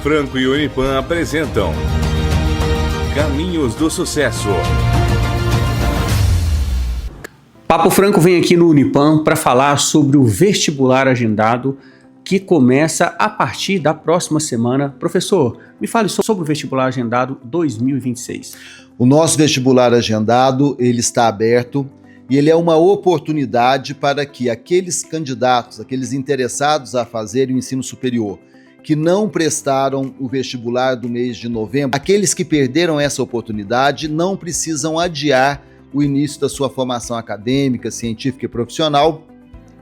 Franco e Unipan apresentam Caminhos do Sucesso. Papo Franco vem aqui no Unipan para falar sobre o vestibular agendado que começa a partir da próxima semana. Professor, me fale sobre o vestibular agendado 2026. O nosso vestibular agendado, ele está aberto e ele é uma oportunidade para que aqueles candidatos, aqueles interessados a fazer o ensino superior, que não prestaram o vestibular do mês de novembro, aqueles que perderam essa oportunidade não precisam adiar o início da sua formação acadêmica, científica e profissional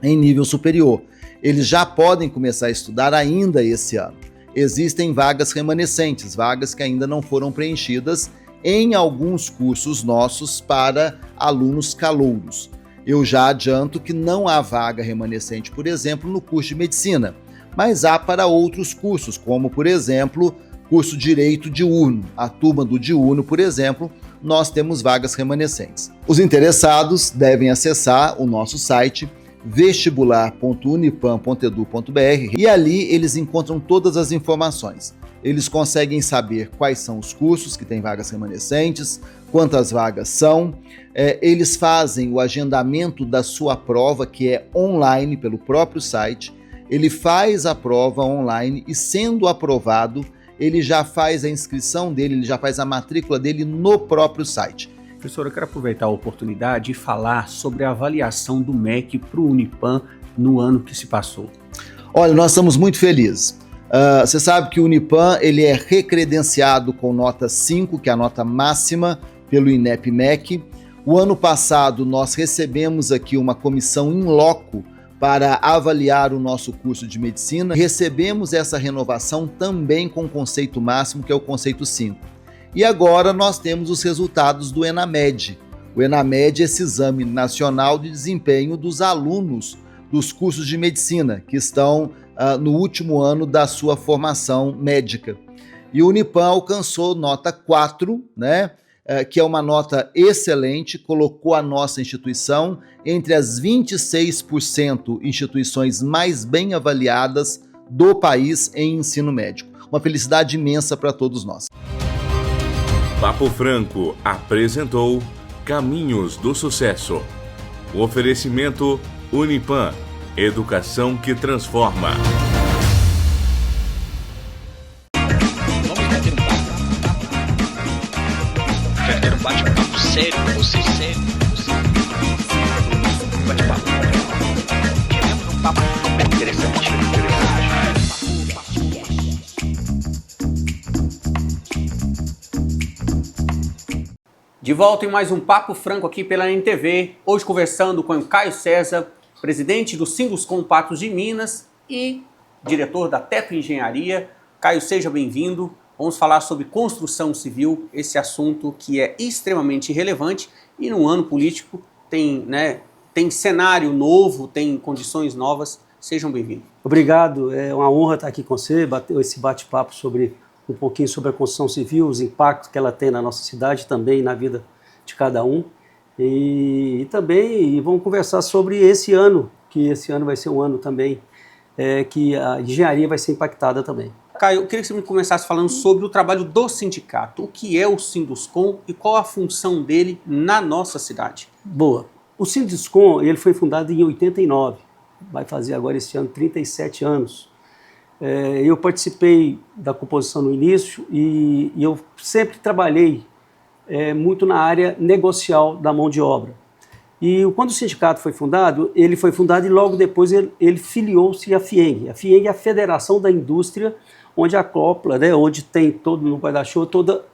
em nível superior. Eles já podem começar a estudar ainda esse ano. Existem vagas remanescentes, vagas que ainda não foram preenchidas em alguns cursos nossos para alunos calouros. Eu já adianto que não há vaga remanescente, por exemplo, no curso de medicina, mas há para outros cursos, como, por exemplo, curso Direito Diurno. A turma do Diurno, por exemplo, nós temos vagas remanescentes. Os interessados devem acessar o nosso site vestibular.unipan.edu.br e ali eles encontram todas as informações. Eles conseguem saber quais são os cursos que têm vagas remanescentes, quantas vagas são, eles fazem o agendamento da sua prova, que é online pelo próprio site. Ele faz a prova online e, sendo aprovado, ele já faz a inscrição dele, ele já faz a matrícula dele no próprio site. Professor, eu quero aproveitar a oportunidade e falar sobre a avaliação do MEC para o Unipan no ano que se passou. Olha, nós estamos muito felizes. Você sabe que o Unipan ele é recredenciado com nota 5, que é a nota máxima, pelo INEP-MEC. O ano passado nós recebemos aqui uma comissão in loco para avaliar o nosso curso de medicina. Recebemos essa renovação também com o conceito máximo, que é o conceito 5. E agora nós temos os resultados do ENAMED. O ENAMED é esse exame nacional de desempenho dos alunos dos cursos de medicina, que estão no último ano da sua formação médica. E o Unipan alcançou nota 4, né? Que é uma nota excelente, colocou a nossa instituição entre as 26% instituições mais bem avaliadas do país em ensino médico. Uma felicidade imensa para todos nós. Papo Franco apresentou Caminhos do Sucesso. O oferecimento Unipan, educação que transforma. Quero ter um bate-papo sério com você, sério. Bate-papo. Tivemos um papo interessante. De volta em mais um Papo Franco aqui pela NTV, hoje conversando com o Caio César, presidente do Sinduscom Patos de Minas e diretor da Teto Engenharia. Caio, seja bem-vindo. Vamos falar sobre construção civil, esse assunto que é extremamente relevante e no ano político tem cenário novo, tem condições novas. Sejam bem-vindos. Obrigado, é uma honra estar aqui com você, bater esse bate-papo um pouquinho sobre a construção civil, os impactos que ela tem na nossa cidade também, na vida de cada um. E também vamos conversar sobre esse ano, que esse ano vai ser um ano também que a engenharia vai ser impactada também. Caio, eu queria que você me começasse falando sobre o trabalho do sindicato. O que é o Sinduscom e qual a função dele na nossa cidade? Boa. O Sinduscom ele foi fundado em 89, vai fazer agora esse ano 37 anos. Eu participei da composição no início e eu sempre trabalhei muito na área negocial da mão de obra. E quando o sindicato foi fundado, ele foi fundado e logo depois ele filiou-se à FIENG. A FIENG é a Federação da Indústria, onde acopla, né, onde tem todo no guarda-chuva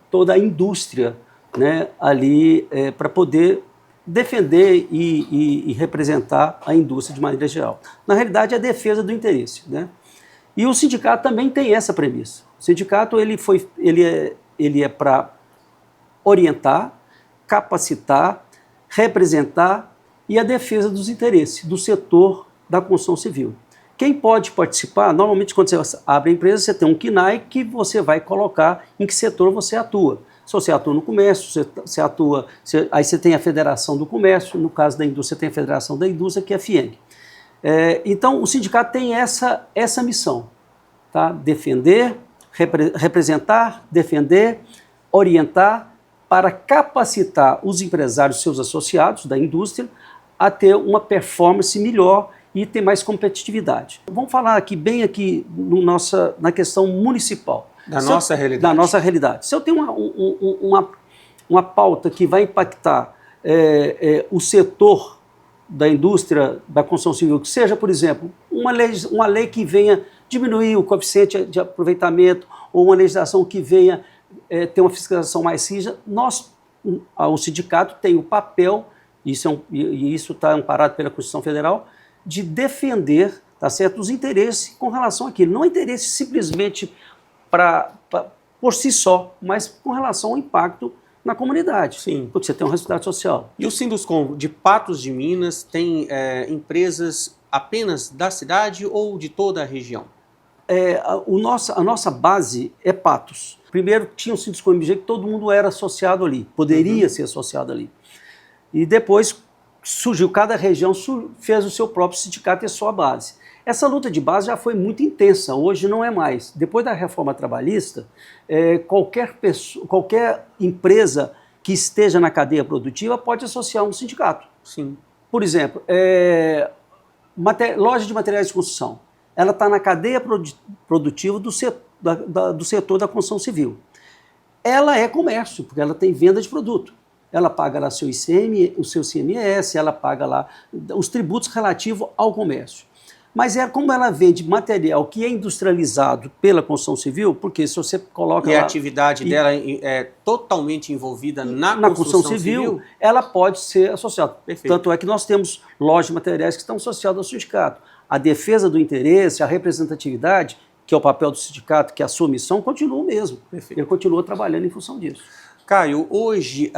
toda a indústria, né, ali para poder defender e representar a indústria de maneira geral. Na realidade, é a defesa do interesse, né? E o sindicato também tem essa premissa. O sindicato ele é para orientar, capacitar, representar e a defesa dos interesses do setor da construção civil. Quem pode participar, normalmente quando você abre a empresa, você tem um KNAI que você vai colocar em que setor você atua. Se você atua no comércio, aí você tem a Federação do Comércio, no caso da indústria, tem a Federação da Indústria, que é a FIENG. Então, o sindicato tem essa missão, tá? Defender, representar, defender, orientar, para capacitar os empresários, seus associados da indústria, a ter uma performance melhor e ter mais competitividade. Vamos falar aqui bem aqui na questão municipal. Da nossa realidade. Da nossa realidade. Se eu tenho uma pauta que vai impactar o setor da indústria da construção civil, que seja, por exemplo, uma lei que venha diminuir o coeficiente de aproveitamento, ou uma legislação que venha ter uma fiscalização mais rígida, o sindicato tem o papel, e isso está amparado pela Constituição Federal, de defender, tá certo, os interesses com relação àquilo. Não é interesse simplesmente por si só, mas com relação ao impacto na comunidade. Sim. Porque você tem um resultado social. E o Sinduscon de Patos de Minas tem empresas apenas da cidade ou de toda a região? A nossa base é Patos. Primeiro tinha o Sinduscon MG que todo mundo era associado ali, poderia ser associado ali. E depois surgiu, cada região fez o seu próprio sindicato e a sua base. Essa luta de base já foi muito intensa, hoje não é mais. Depois da reforma trabalhista, qualquer empresa que esteja na cadeia produtiva pode associar um sindicato. Sim. Por exemplo, loja de materiais de construção, ela está na cadeia produtiva do setor da construção civil. Ela é comércio, porque ela tem venda de produto. Ela paga lá o seu ICMS, ela paga lá os tributos relativos ao comércio. Mas como ela vende material que é industrializado pela construção civil, porque se você coloca lá... E a atividade dela é totalmente envolvida na construção civil, ela pode ser associada. Perfeito. Tanto é que nós temos lojas de materiais que estão associadas ao sindicato. A defesa do interesse, a representatividade, que é o papel do sindicato, que é a sua missão, continua o mesmo. Perfeito. Ele continua trabalhando em função disso. Caio, hoje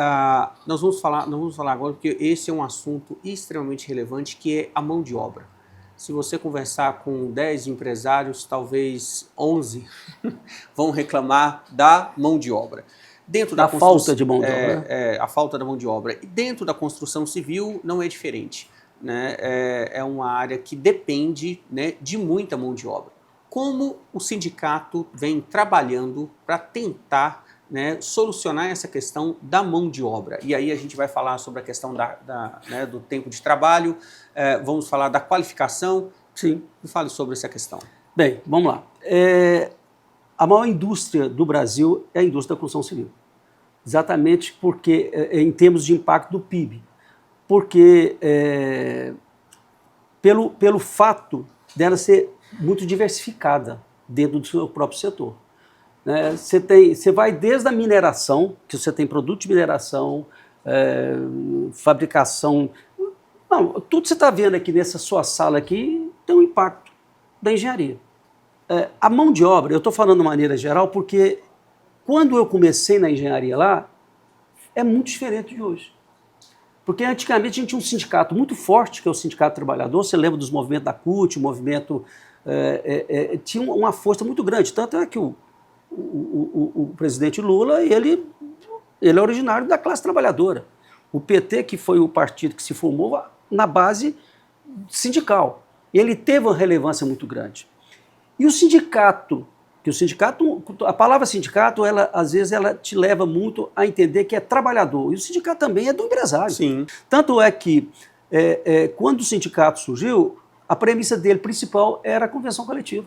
nós vamos falar agora, porque esse é um assunto extremamente relevante, que é a mão de obra. Se você conversar com 10 empresários, talvez 11 vão reclamar da mão de obra. Dentro da falta de mão de obra. A falta da mão de obra. E dentro da construção civil não é diferente. Né? É uma área que depende, né, de muita mão de obra. Como o sindicato vem trabalhando para tentar, né, solucionar essa questão da mão de obra? E aí a gente vai falar sobre a questão né, do tempo de trabalho, vamos falar da qualificação. Sim. Me fale sobre essa questão. Bem, vamos lá. A maior indústria do Brasil é a indústria da construção civil. Exatamente porque, em termos de impacto do PIB, porque pelo fato dela ser muito diversificada dentro do seu próprio setor. Você vai desde a mineração, que você tem produto de mineração, fabricação. Não, tudo que você está vendo aqui nessa sua sala aqui tem um impacto da engenharia. A mão de obra, eu estou falando de maneira geral, porque quando eu comecei na engenharia lá, é muito diferente de hoje. Porque antigamente a gente tinha um sindicato muito forte, que é o Sindicato Trabalhador. Você lembra dos movimentos da CUT, o movimento tinha uma força muito grande. Tanto é que o presidente Lula, ele é originário da classe trabalhadora. O PT, que foi o partido que se formou na base sindical, ele teve uma relevância muito grande. E o sindicato, a palavra sindicato, às vezes ela te leva muito a entender que é trabalhador. E o sindicato também é do empresário. Sim. Tanto é que, quando o sindicato surgiu, a premissa dele principal era a convenção coletiva.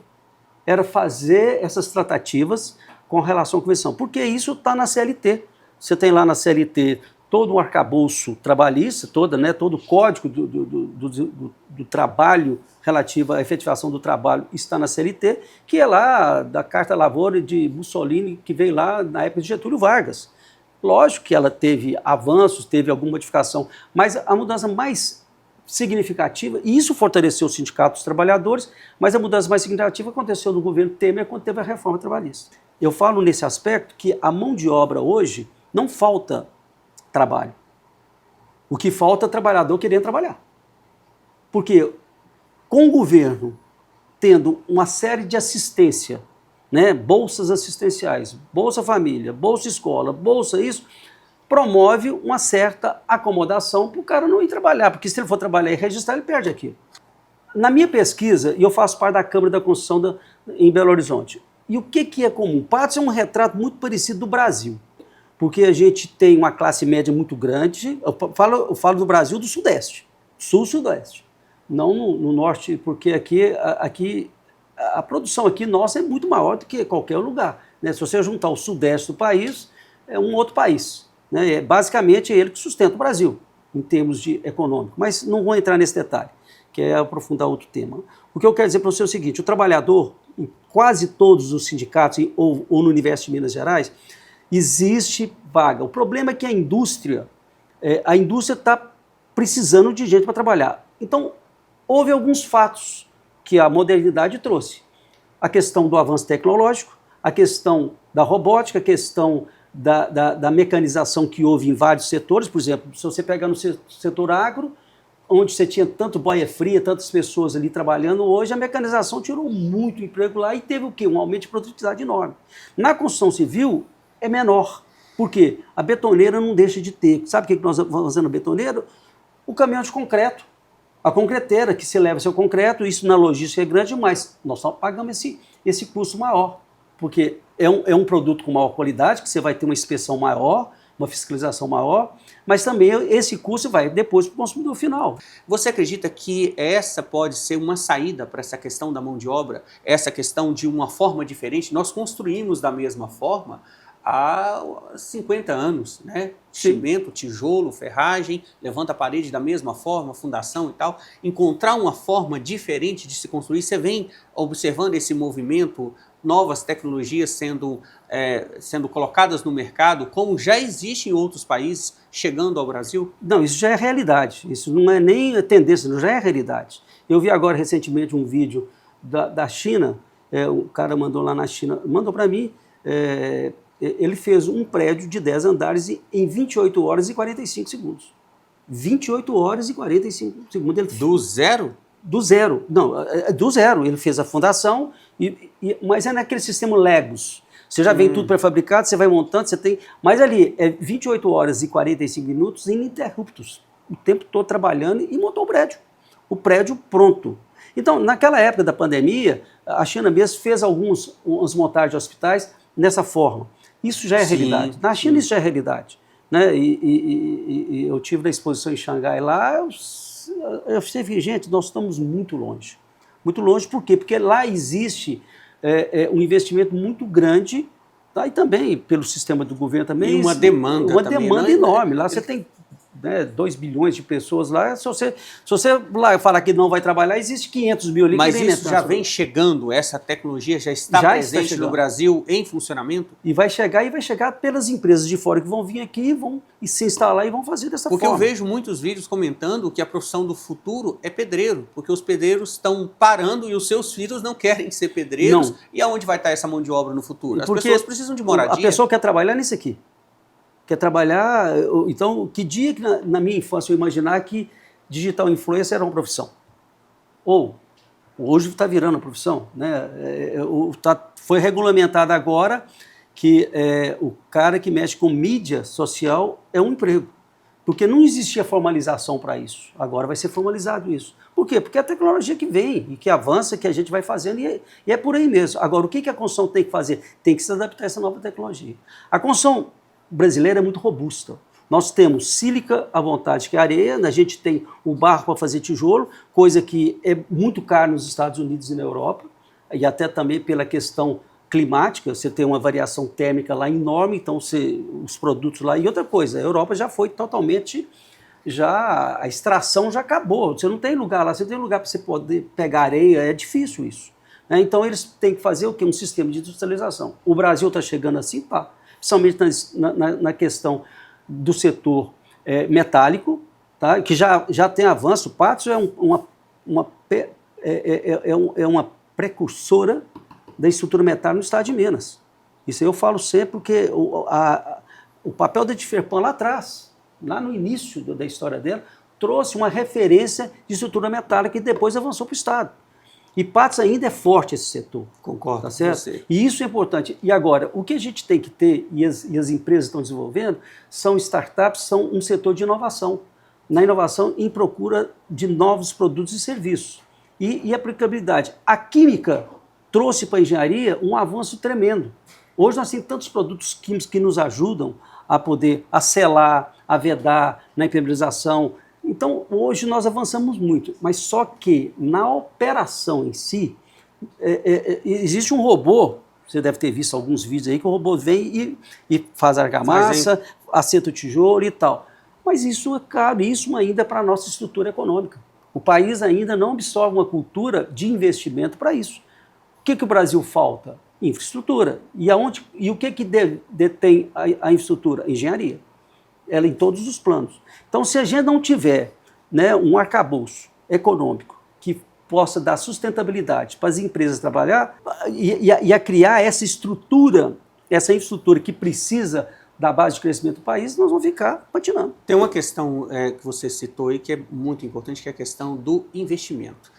Era fazer essas tratativas com relação à convenção. Porque isso está na CLT. Você tem lá na CLT todo o arcabouço trabalhista, todo o código do trabalho relativo à efetivação do trabalho está na CLT, que é lá da Carta Lavoura de Mussolini, que veio lá na época de Getúlio Vargas. Lógico que ela teve avanços, teve alguma modificação, mas a mudança mais significativa, e isso fortaleceu os sindicatos trabalhadores, mas a mudança mais significativa aconteceu no governo Temer quando teve a reforma trabalhista. Eu falo nesse aspecto que a mão de obra hoje não falta trabalho. O que falta é trabalhador querendo trabalhar. Porque com o governo tendo uma série de assistência, né, bolsas assistenciais, Bolsa Família, Bolsa Escola, Bolsa isso, promove uma certa acomodação para o cara não ir trabalhar, porque se ele for trabalhar e registrar, ele perde aquilo. Na minha pesquisa, e eu faço parte da Câmara da Construção em Belo Horizonte, E o que é comum? Patos é um retrato muito parecido do Brasil, porque a gente tem uma classe média muito grande, eu falo do Brasil do Sudeste, Sul-Sudeste, não no Norte, porque aqui a produção aqui nossa é muito maior do que qualquer lugar. Né? Se você juntar o Sudeste do país, é um outro país. Né? É basicamente ele que sustenta o Brasil, em termos de econômico. Mas não vou entrar nesse detalhe, que é aprofundar outro tema. O que eu quero dizer para você é o seguinte, o trabalhador, em quase todos os sindicatos, ou no universo de Minas Gerais, existe vaga. O problema é que a indústria está precisando de gente para trabalhar. Então, houve alguns fatos que a modernidade trouxe. A questão do avanço tecnológico, a questão da robótica, a questão da mecanização que houve em vários setores. Por exemplo, se você pegar no setor agro, onde você tinha tanto boia fria, tantas pessoas ali trabalhando, hoje a mecanização tirou muito emprego lá e teve o quê? Um aumento de produtividade enorme. Na construção civil é menor. Por quê? A betoneira não deixa de ter. Sabe o que nós vamos fazer na betoneira? O caminhão de concreto. A concreteira que se leva seu concreto, isso na logística é grande, mas nós só pagamos esse custo maior, porque é um produto com maior qualidade, que você vai ter uma inspeção maior, uma fiscalização maior, mas também esse custo vai depois para o consumidor final. Você acredita que essa pode ser uma saída para essa questão da mão de obra, essa questão de uma forma diferente? Nós construímos da mesma forma há 50 anos, né? Cimento, tijolo, ferragem, levanta a parede da mesma forma, fundação e tal. Encontrar uma forma diferente de se construir, você vem observando esse movimento, novas tecnologias sendo colocadas no mercado, como já existe em outros países, chegando ao Brasil? Não, isso já é realidade, isso não é nem tendência, já é realidade. Eu vi agora recentemente um vídeo da China, o cara mandou lá na China, mandou para mim, ele fez um prédio de 10 andares em 28 horas e 45 segundos. 28 horas e 45 segundos. Ele do zero? Do zero. Não, do zero. Ele fez a fundação, mas é naquele sistema Legos. Você já vem tudo pré-fabricado, você vai montando, você tem... Mas ali, 28 horas e 45 minutos ininterruptos. O tempo todo trabalhando e montou o prédio. O prédio pronto. Então, naquela época da pandemia, a China mesmo fez algumas montagens de hospitais nessa forma. Isso já é realidade. Na China isso já é realidade. Né? E eu tive na exposição em Xangai lá, eu vi, gente, nós estamos muito longe. Muito longe por quê? Porque lá existe um investimento muito grande, tá? E também pelo sistema do governo também. E uma demanda uma também. Demanda enorme. Lá você tem 2 bilhões de pessoas lá, se você lá falar que não vai trabalhar, existe 500 mil ali. Mas isso já vem chegando, essa tecnologia já está presente no Brasil, em funcionamento? E vai chegar pelas empresas de fora que vão vir aqui vão se instalar e vão fazer dessa forma. Porque eu vejo muitos vídeos comentando que a profissão do futuro é pedreiro, porque os pedreiros estão parando e os seus filhos não querem ser pedreiros. Não. E aonde vai estar essa mão de obra no futuro? As pessoas precisam de moradia. A pessoa quer trabalhar nisso aqui. Quer trabalhar, então, que dia que na minha infância eu imaginar que digital influencer era uma profissão? Ou, hoje está virando uma profissão, né? Foi regulamentado agora que o cara que mexe com mídia social é um emprego, porque não existia formalização para isso, agora vai ser formalizado isso. Por quê? Porque é a tecnologia que vem e que avança, que a gente vai fazendo e é por aí mesmo. Agora, o que a construção tem que fazer? Tem que se adaptar a essa nova tecnologia. A construção brasileira é muito robusta. Nós temos sílica à vontade, que é areia, a gente tem o barro para fazer tijolo, coisa que é muito cara nos Estados Unidos e na Europa, e até também pela questão climática, você tem uma variação térmica lá enorme, então os produtos lá... E outra coisa, a Europa já foi totalmente... a extração já acabou, você não tem lugar lá, você tem lugar para você poder pegar areia, é difícil isso. Né? Então eles têm que fazer o quê? Um sistema de industrialização. O Brasil está chegando assim, tá? Principalmente na questão do setor metálico, tá? Que já tem avanço. O Patos é uma precursora da estrutura metálica no estado de Minas. Isso eu falo sempre porque o papel da Tiferpan lá atrás, lá no início da história dela, trouxe uma referência de estrutura metálica e depois avançou para o estado. E Patos ainda é forte esse setor. Concordo. Tá certo? E isso é importante. E agora, o que a gente tem que ter, e as empresas estão desenvolvendo, são startups, são um setor de inovação. Na inovação, em procura de novos produtos e serviços. E aplicabilidade. A química trouxe para a engenharia um avanço tremendo. Hoje nós temos tantos produtos químicos que nos ajudam a poder selar, a vedar, na impermeabilização. Então, hoje nós avançamos muito, mas só que na operação em si, existe um robô, você deve ter visto alguns vídeos aí, que o robô vem e faz argamassa, assenta o tijolo e tal. Mas isso é caríssimo ainda para a nossa estrutura econômica. O país ainda não absorve uma cultura de investimento para isso. O que o Brasil falta? Infraestrutura. E o que detém a infraestrutura? Engenharia. Ela em todos os planos. Então, se a gente não tiver, né, um arcabouço econômico que possa dar sustentabilidade para as empresas trabalhar e a criar essa infraestrutura que precisa da base de crescimento do país, nós vamos ficar patinando. Tem uma questão que você citou aí que é muito importante, que é a questão do investimento.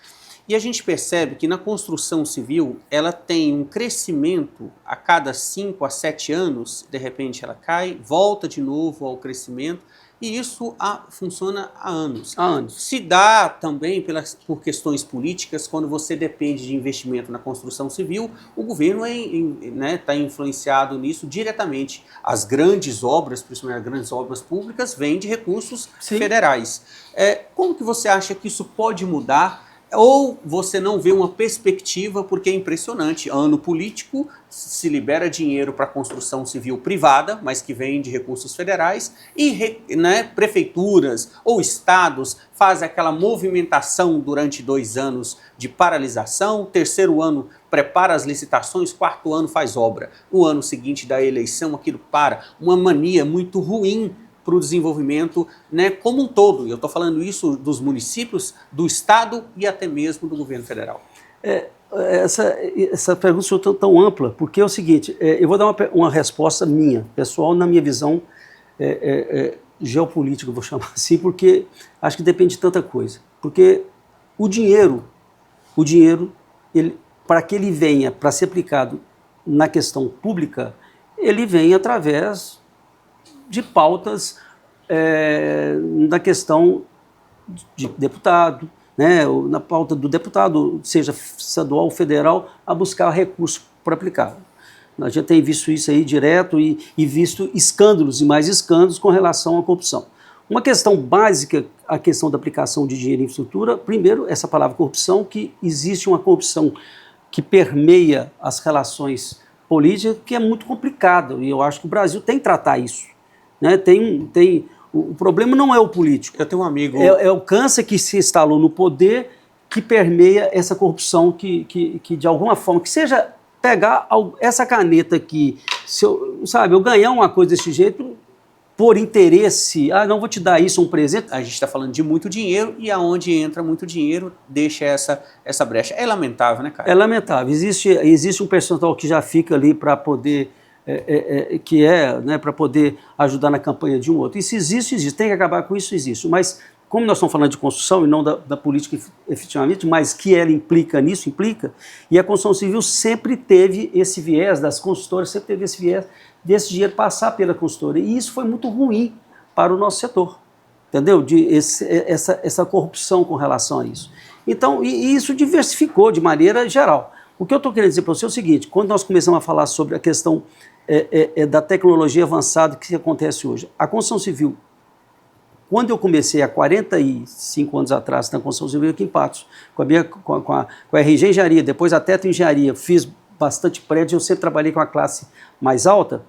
E a gente percebe que na construção civil ela tem um crescimento a cada 5 a 7 anos, de repente ela cai, volta de novo ao crescimento, e isso funciona há anos. Há anos. Se dá também por questões políticas, quando você depende de investimento na construção civil, o governo está influenciado nisso diretamente. As grandes obras, principalmente as grandes obras públicas, vêm de recursos federais. Como que você acha que isso pode mudar? Ou você não vê uma perspectiva, porque é impressionante, ano político, se libera dinheiro para construção civil privada, mas que vem de recursos federais, e prefeituras ou estados fazem aquela movimentação durante 2 anos de paralisação, terceiro ano prepara as licitações, quarto ano faz obra, no ano seguinte da eleição aquilo para, uma mania muito ruim para o desenvolvimento, né, como um todo. Eu estou falando isso dos municípios, do Estado e até mesmo do governo federal. Essa pergunta é tão ampla, porque é o seguinte, eu vou dar uma resposta minha, pessoal, na minha visão geopolítica, vou chamar assim, porque acho que depende de tanta coisa. Porque o dinheiro, para que ele venha para ser aplicado na questão pública, ele vem através de pautas na questão de deputado, né, na pauta do deputado, seja estadual ou federal, a buscar recurso para aplicar. A gente tem visto isso aí direto e visto escândalos e mais escândalos com relação à corrupção. Uma questão básica, a questão da aplicação de dinheiro em infraestrutura, primeiro, essa palavra corrupção, que existe uma corrupção que permeia as relações políticas, que é muito complicada, e eu acho que o Brasil tem que tratar isso. Né? O problema não é o político. Eu tenho um amigo... É o câncer que se instalou no poder que permeia essa corrupção que de alguma forma, que seja pegar essa caneta aqui, eu ganhar uma coisa desse jeito por interesse, não vou te dar isso, um presente. A gente está falando de muito dinheiro e aonde entra muito dinheiro deixa essa brecha. É lamentável, né, cara? É lamentável. Existe um percentual que já fica ali para poder... para poder ajudar na campanha de um outro. Isso existe. Tem que acabar com isso, existe. Mas, como nós estamos falando de construção e não da política efetivamente, mas que ela implica nisso, e a construção civil sempre teve esse viés, das consultoras, sempre teve esse viés desse dinheiro passar pela consultora. E isso foi muito ruim para o nosso setor, entendeu? Essa corrupção com relação a isso. Então, e isso diversificou de maneira geral. O que eu estou querendo dizer para você é o seguinte, quando nós começamos a falar sobre a questão da tecnologia avançada que acontece hoje. A construção civil, quando eu comecei há 45 anos atrás na construção civil aqui em Patos, com a RG Engenharia, depois a Teto Engenharia, fiz bastante prédio, eu sempre trabalhei com a classe mais alta,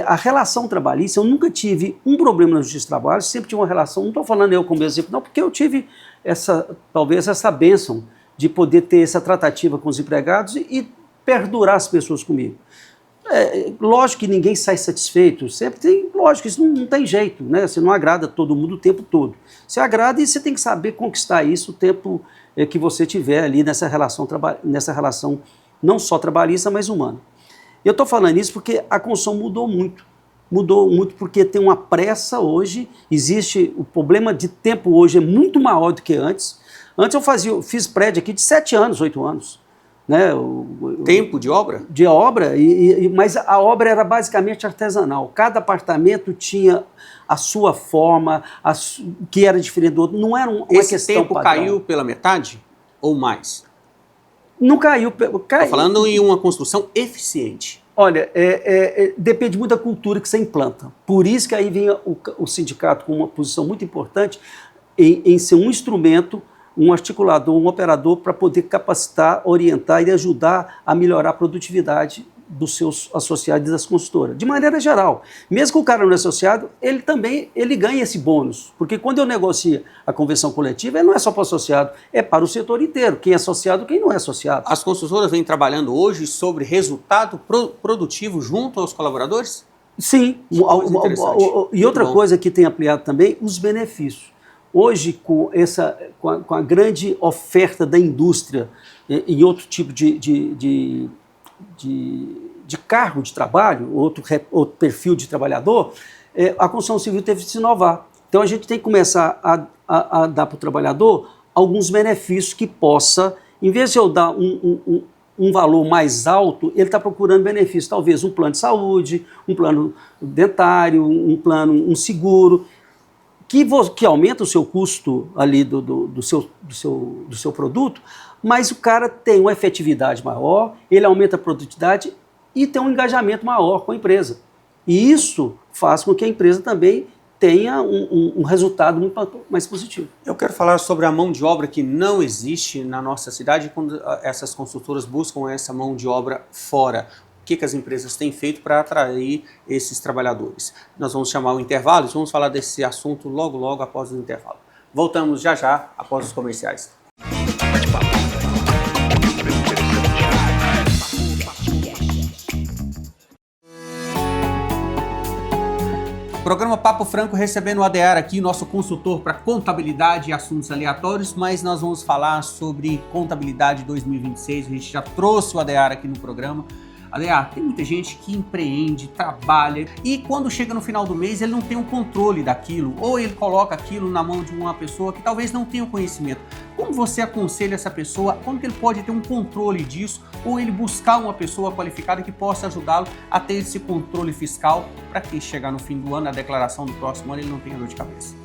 a relação trabalhista, eu nunca tive um problema na justiça do trabalho, sempre tive uma relação, não estou falando eu como exemplo, não, porque eu tive talvez essa bênção de poder ter essa tratativa com os empregados e perdurar as pessoas comigo. Lógico que ninguém sai satisfeito, sempre tem, lógico, isso não tem jeito, né? Você não agrada todo mundo o tempo todo. Você agrada e você tem que saber conquistar isso o tempo que você tiver ali nessa relação não só trabalhista, mas humana. Eu estou falando isso porque a construção mudou muito porque tem uma pressa hoje, o problema de tempo hoje é muito maior do que antes. Antes eu fiz prédio aqui de 7 anos, 8 anos. Né? Tempo de obra? De obra, mas a obra era basicamente artesanal. Cada apartamento tinha a sua forma, que era diferente do outro. Não era uma Esse questão tempo padrão. caiu pela metade ou mais? Não caiu. Estou falando em uma construção eficiente. Olha, depende muito da cultura que você implanta. Por isso que aí vem o sindicato com uma posição muito importante em ser um instrumento, um articulador, um operador para poder capacitar, orientar e ajudar a melhorar a produtividade dos seus associados e das consultoras. De maneira geral, mesmo que o cara não é associado, ele ganha esse bônus. Porque quando eu negocio a convenção coletiva, ele não é só para o associado, é para o setor inteiro. Quem é associado, quem não é associado. As consultoras vêm trabalhando hoje sobre resultado produtivo junto aos colaboradores? Sim. E outra coisa que tem ampliado também, os benefícios. Hoje, com a grande oferta da indústria em outro tipo de cargo de trabalho, outro perfil de trabalhador, a construção civil teve que se inovar. Então a gente tem que começar a dar para o trabalhador alguns benefícios que possa, em vez de eu dar um valor mais alto, ele está procurando benefícios, talvez um plano de saúde, um plano dentário, um seguro, que aumenta o seu custo ali do seu produto, mas o cara tem uma efetividade maior, ele aumenta a produtividade e tem um engajamento maior com a empresa. E isso faz com que a empresa também tenha um resultado muito mais positivo. Eu quero falar sobre a mão de obra que não existe na nossa cidade quando essas consultoras buscam essa mão de obra fora. O que as empresas têm feito para atrair esses trabalhadores? Nós vamos chamar o intervalo e vamos falar desse assunto logo após o intervalo. Voltamos já após os comerciais. Programa Papo Franco recebendo o Adear aqui, nosso consultor para contabilidade e assuntos aleatórios, mas nós vamos falar sobre contabilidade 2026, a gente já trouxe o Adear aqui no programa. Adear, tem muita gente que empreende, trabalha e quando chega no final do mês ele não tem o controle daquilo ou ele coloca aquilo na mão de uma pessoa que talvez não tenha o conhecimento. Como você aconselha essa pessoa? Como que ele pode ter um controle disso ou ele buscar uma pessoa qualificada que possa ajudá-lo a ter esse controle fiscal para que chegar no fim do ano, a declaração do próximo ano, ele não tenha dor de cabeça?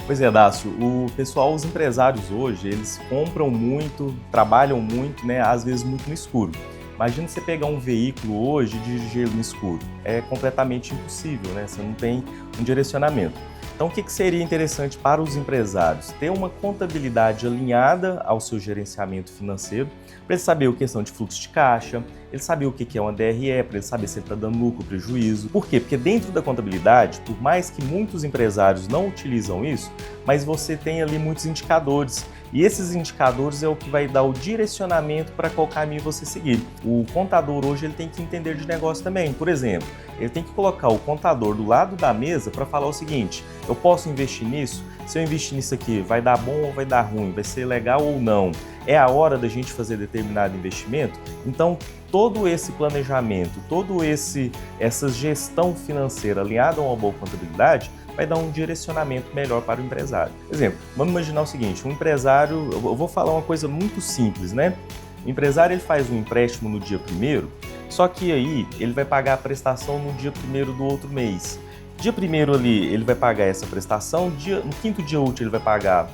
Pois é, Dácio, os empresários hoje, eles compram muito, trabalham muito, né, às vezes muito no escuro. Imagina você pegar um veículo hoje e dirigir no escuro. É completamente impossível, né? Você não tem um direcionamento. Então, o que seria interessante para os empresários? Ter uma contabilidade alinhada ao seu gerenciamento financeiro, para ele saber a questão de fluxo de caixa, ele saber o que é uma DRE, para ele saber se ele está dando lucro ou prejuízo. Por quê? Porque dentro da contabilidade, por mais que muitos empresários não utilizam isso, mas você tem ali muitos indicadores. E esses indicadores é o que vai dar o direcionamento para qual caminho você seguir. O contador hoje ele tem que entender de negócio também. Por exemplo, ele tem que colocar o contador do lado da mesa para falar o seguinte: eu posso investir nisso? Se eu investir nisso aqui, vai dar bom ou vai dar ruim? Vai ser legal ou não? É a hora da gente fazer determinado investimento? Então, todo esse planejamento, essa gestão financeira alinhada a uma boa contabilidade vai dar um direcionamento melhor para o empresário. Por exemplo, vamos imaginar o seguinte, um empresário, eu vou falar uma coisa muito simples, né? O empresário ele faz um empréstimo no dia 1º, só que aí ele vai pagar a prestação no dia 1º do outro mês. Dia 1º ali ele vai pagar essa prestação, no 5º dia útil ele vai pagar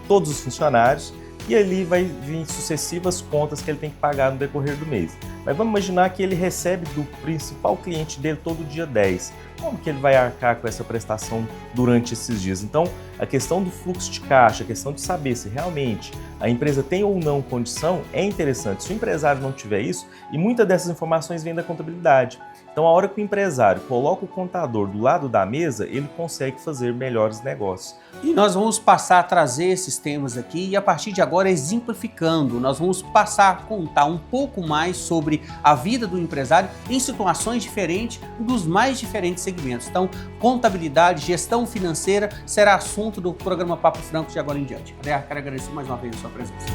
todos os funcionários e ali vai vir sucessivas contas que ele tem que pagar no decorrer do mês. Mas vamos imaginar que ele recebe do principal cliente dele todo dia 10. Como que ele vai arcar com essa prestação durante esses dias? Então, a questão do fluxo de caixa, a questão de saber se realmente a empresa tem ou não condição é interessante. Se o empresário não tiver isso, e muitas dessas informações vêm da contabilidade. Então, a hora que o empresário coloca o contador do lado da mesa, ele consegue fazer melhores negócios. E nós vamos passar a trazer esses temas aqui e a partir de agora exemplificando. Nós vamos passar a contar um pouco mais sobre a vida do empresário em situações diferentes dos mais diferentes segmentos. Então, contabilidade, gestão financeira será assunto do programa Papo Franco de agora em diante. Adear, quero agradecer mais uma vez a sua presença.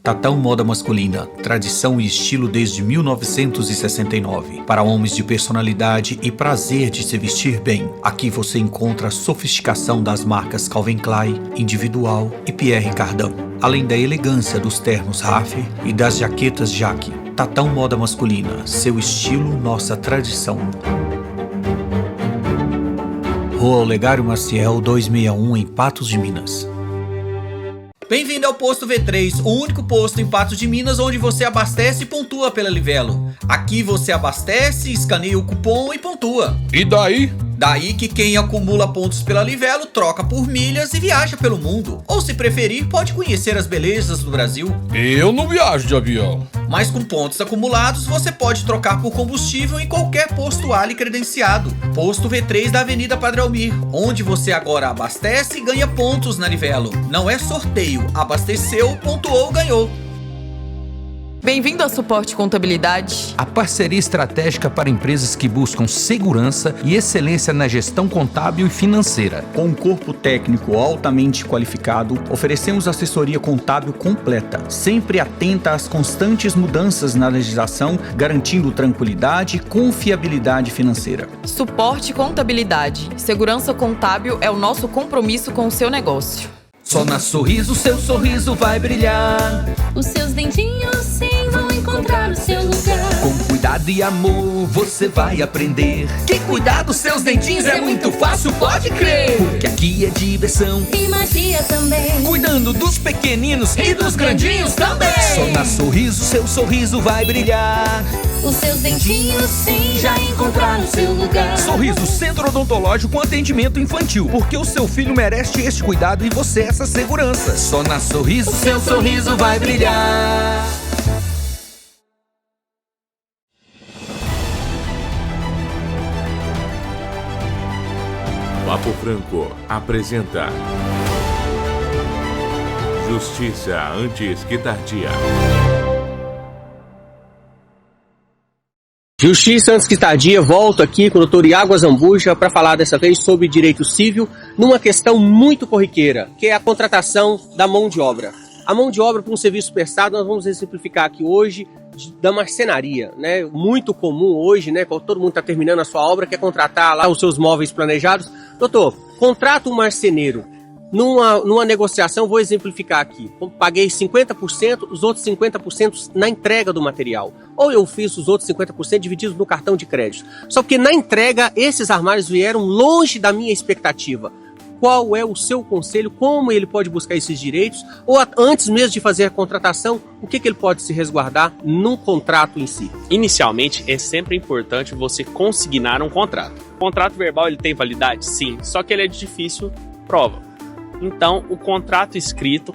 Tatão Moda Masculina, tradição e estilo desde 1969. Para homens de personalidade e prazer de se vestir bem. Aqui você encontra a sofisticação das marcas Calvin Klein, Individual e Pierre Cardin. Além da elegância dos ternos Raffer e das jaquetas Jaque. Tatão Moda Masculina, seu estilo, nossa tradição. Rua Olegário Maciel 261 em Patos de Minas. Bem-vindo ao Posto V3, o único posto em Patos de Minas onde você abastece e pontua pela Livelo. Aqui você abastece, escaneia o cupom e pontua. E daí? Daí que quem acumula pontos pela Livelo troca por milhas e viaja pelo mundo. Ou se preferir, pode conhecer as belezas do Brasil. Eu não viajo de avião. Mas com pontos acumulados, você pode trocar por combustível em qualquer posto Ali credenciado. Posto V3 da Avenida Padre Almir, onde você agora abastece e ganha pontos na Livelo. Não é sorteio, abasteceu, pontuou, ganhou. Bem-vindo ao Suporte Contabilidade. A parceria estratégica para empresas que buscam segurança e excelência na gestão contábil e financeira. Com um corpo técnico altamente qualificado, oferecemos assessoria contábil completa, sempre atenta às constantes mudanças na legislação, garantindo tranquilidade e confiabilidade financeira. Suporte Contabilidade. Segurança contábil é o nosso compromisso com o seu negócio. Só na Sorriso, seu sorriso vai brilhar. Os seus dentinhos sim vão encontrar o seu lugar. Com cuidado e amor você vai aprender que cuidar dos seus dentinhos é muito fácil, pode crer. Porque aqui é diversão E magia também. cuidando dos pequeninos e dos grandinhos também. Só na Sorriso, seu sorriso vai brilhar. Os seus dentinhos sim já encontraram o seu lugar. Sorriso Centro Odontológico com atendimento infantil, porque o seu filho merece este cuidado e você essa segurança. Só na Sorriso, seu sorriso vai brilhar. Papo Franco apresenta Justiça antes que tardia. Justiça antes que tardia, volto aqui com o Dr. Iago Azambuja para falar dessa vez sobre direito civil numa questão muito corriqueira, que é a contratação da mão de obra. A mão de obra para um serviço prestado, nós vamos exemplificar aqui hoje da marcenaria, né? Muito comum hoje, né? Quando todo mundo está terminando a sua obra, quer contratar lá os seus móveis planejados. Doutor, contrata um marceneiro. Numa negociação, vou exemplificar aqui. Paguei 50%, os outros 50% na entrega do material. Ou eu fiz os outros 50% divididos no cartão de crédito. Só que na entrega, esses armários vieram longe da minha expectativa. Qual é o seu conselho? Como ele pode buscar esses direitos? Ou antes mesmo de fazer a contratação, o que ele pode se resguardar no contrato em si? Inicialmente, é sempre importante você consignar um contrato. O contrato verbal ele tem validade? Sim, só que ele é de difícil prova. Então, o contrato escrito,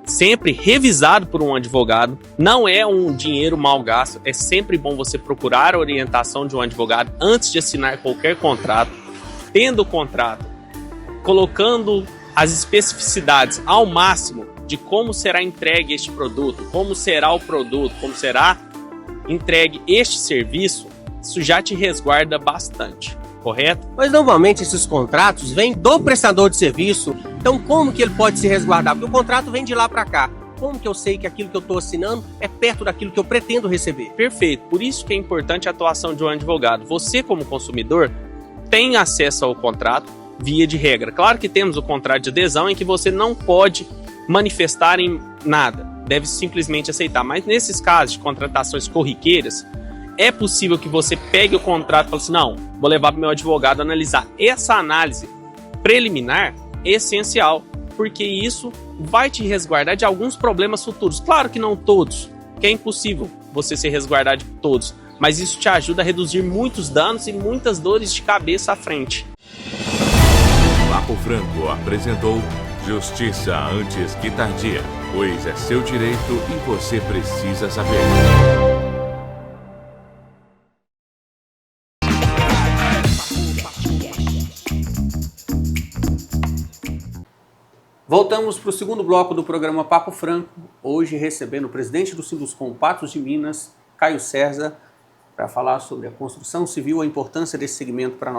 sempre revisado por um advogado, não é um dinheiro mal gasto. É sempre bom você procurar a orientação de um advogado antes de assinar qualquer contrato. Tendo o contrato, colocando as especificidades ao máximo de como será entregue este produto, como será o produto, como será entregue este serviço, isso já te resguarda bastante. Correto? Mas normalmente esses contratos vêm do prestador de serviço, então como que ele pode se resguardar? Porque o contrato vem de lá para cá. Como que eu sei que aquilo que eu estou assinando é perto daquilo que eu pretendo receber? Perfeito, por isso que é importante a atuação de um advogado. Você como consumidor tem acesso ao contrato via de regra. Claro que temos o contrato de adesão em que você não pode manifestar em nada, deve simplesmente aceitar. Mas nesses casos de contratações corriqueiras, é possível que você pegue o contrato e fale assim, não, vou levar para o meu advogado analisar. Essa análise preliminar é essencial, porque isso vai te resguardar de alguns problemas futuros. Claro que não todos, que é impossível você se resguardar de todos, mas isso te ajuda a reduzir muitos danos e muitas dores de cabeça à frente. Papo Franco apresentou Justiça antes que tardia, pois é seu direito e você precisa saber. Voltamos para o segundo bloco do programa Papo Franco, hoje recebendo o presidente do Sinduscom Patos de Minas, Caio César, para falar sobre a construção civil, a importância desse segmento para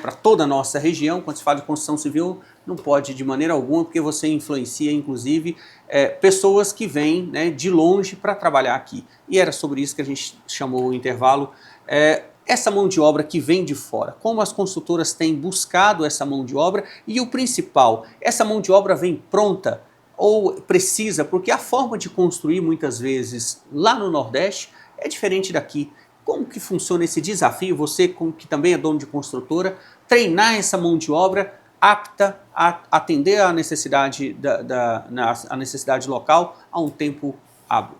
para toda a nossa região. Quando se fala de construção civil, não pode de maneira alguma, porque você influencia, inclusive, pessoas que vêm de longe para trabalhar aqui. E era sobre isso que a gente chamou o intervalo. Essa mão de obra que vem de fora, como as construtoras têm buscado essa mão de obra e o principal, essa mão de obra vem pronta ou precisa, porque a forma de construir muitas vezes lá no Nordeste é diferente daqui. Como que funciona esse desafio, você que também é dono de construtora, treinar essa mão de obra apta a atender a necessidade, a necessidade local a um tempo hábil?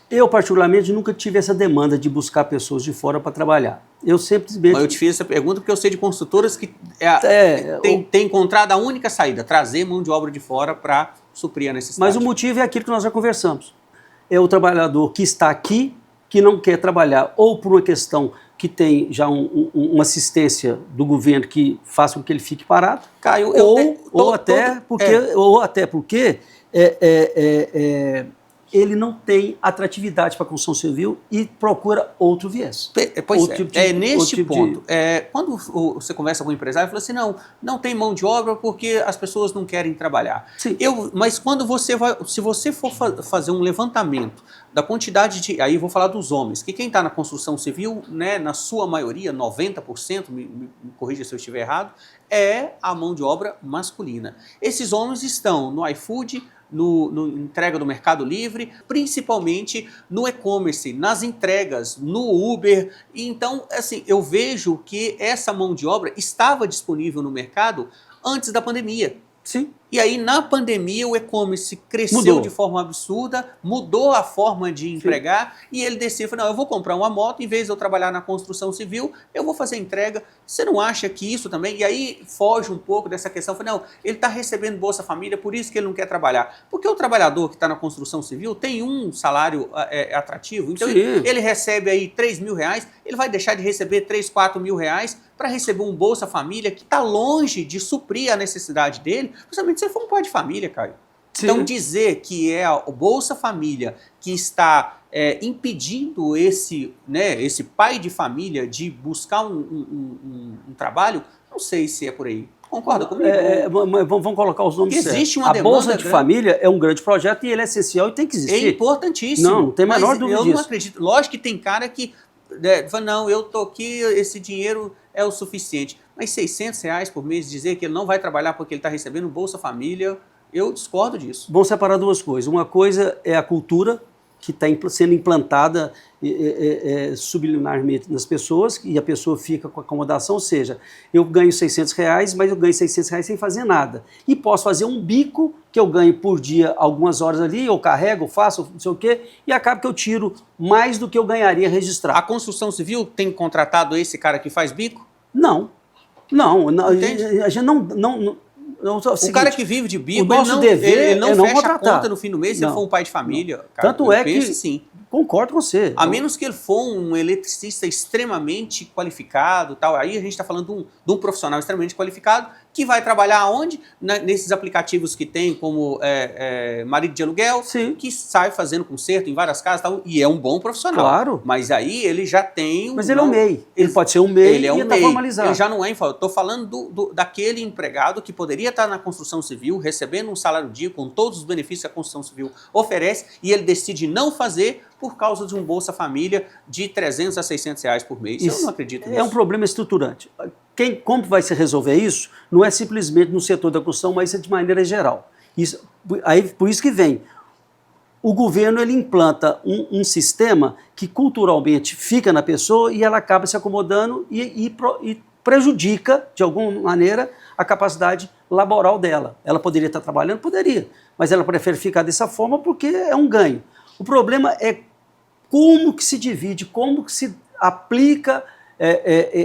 Eu, particularmente, nunca tive essa demanda de buscar pessoas de fora para trabalhar. Eu simplesmente... Mas eu te fiz essa pergunta porque eu sei de consultoras que tem encontrado a única saída, trazer mão de obra de fora para suprir a necessidade. Mas o motivo é aquilo que nós já conversamos. É o trabalhador que está aqui, que não quer trabalhar, ou por uma questão que tem já uma assistência do governo que faça com que ele fique parado, Caio, ou até porque ele não tem atratividade para a construção civil e procura outro viés. Pois neste ponto. Quando você conversa com o empresário, fala assim, não tem mão de obra porque as pessoas não querem trabalhar. Sim. Mas quando se você for fazer um levantamento da quantidade de... Aí eu vou falar dos homens, que quem está na construção civil, né, na sua maioria, 90%, me corrija se eu estiver errado, é a mão de obra masculina. Esses homens estão no iFood, no entrega do Mercado Livre, principalmente no e-commerce, nas entregas, no Uber. Então, assim, eu vejo que essa mão de obra estava disponível no mercado antes da pandemia. Sim. E aí, na pandemia, o e-commerce cresceu de forma absurda, mudou a forma de empregar, e ele decidiu, não, eu vou comprar uma moto, em vez de eu trabalhar na construção civil, eu vou fazer entrega. Você não acha que isso também... E aí, foge um pouco dessa questão, não, ele está recebendo Bolsa Família, por isso que ele não quer trabalhar. Porque o trabalhador que está na construção civil tem um salário atrativo, então ele recebe aí R$3.000, ele vai deixar de receber R$3.000, R$4.000 para receber um Bolsa Família que está longe de suprir a necessidade dele, principalmente se ele for um pai de família, Caio. Sim. Então, dizer que é o Bolsa Família que está impedindo esse pai de família de buscar um trabalho, não sei se é por aí. Concorda comigo? Vamos colocar os nomes certos. Existe uma demanda. A Bolsa de Família é um grande projeto e ele é essencial e tem que existir. É importantíssimo. Não tem a menor dúvida disso. Eu não acredito. Lógico que tem cara que fala, não, eu tô aqui, esse dinheiro é o suficiente. Mas R$600 por mês, dizer que ele não vai trabalhar porque ele está recebendo Bolsa Família, eu discordo disso. Vamos separar duas coisas. Uma coisa é a cultura que está sendo implantada subliminarmente nas pessoas e a pessoa fica com acomodação, ou seja, eu ganho R$600, mas eu ganho R$600 sem fazer nada. E posso fazer um bico que eu ganho por dia algumas horas ali, eu carrego, faço, não sei o quê, e acaba que eu tiro mais do que eu ganharia registrado. A construção civil tem contratado esse cara que faz bico? Não, a gente não o cara que vive de bico, ele não fecha a conta no fim do mês se ele for um pai de família. Cara, tanto é que, sim. Concordo com você. A menos que ele for um eletricista extremamente qualificado, tal, aí a gente está falando de um profissional extremamente qualificado que vai trabalhar onde? Nesses aplicativos que tem, como marido de aluguel, sim, que sai fazendo conserto em várias casas, tal, e é um bom profissional. Claro. Mas aí ele já tem... Mas ele é um MEI. Ele pode ser um MEI e está formalizado. Ele já não é... Estou falando daquele empregado que poderia estar na construção civil, recebendo um salário dia com todos os benefícios que a construção civil oferece, e ele decide não fazer por causa de um Bolsa Família de R$300 a R$600 por mês. Eu não acredito nisso. É um problema estruturante. Como vai se resolver isso? Não é simplesmente no setor da construção, mas é de maneira geral. Por isso que vem. O governo ele implanta um sistema que culturalmente fica na pessoa e ela acaba se acomodando e prejudica, de alguma maneira, a capacidade laboral dela. Ela poderia estar trabalhando? Poderia, mas ela prefere ficar dessa forma porque é um ganho. O problema é como que se divide, como que se aplica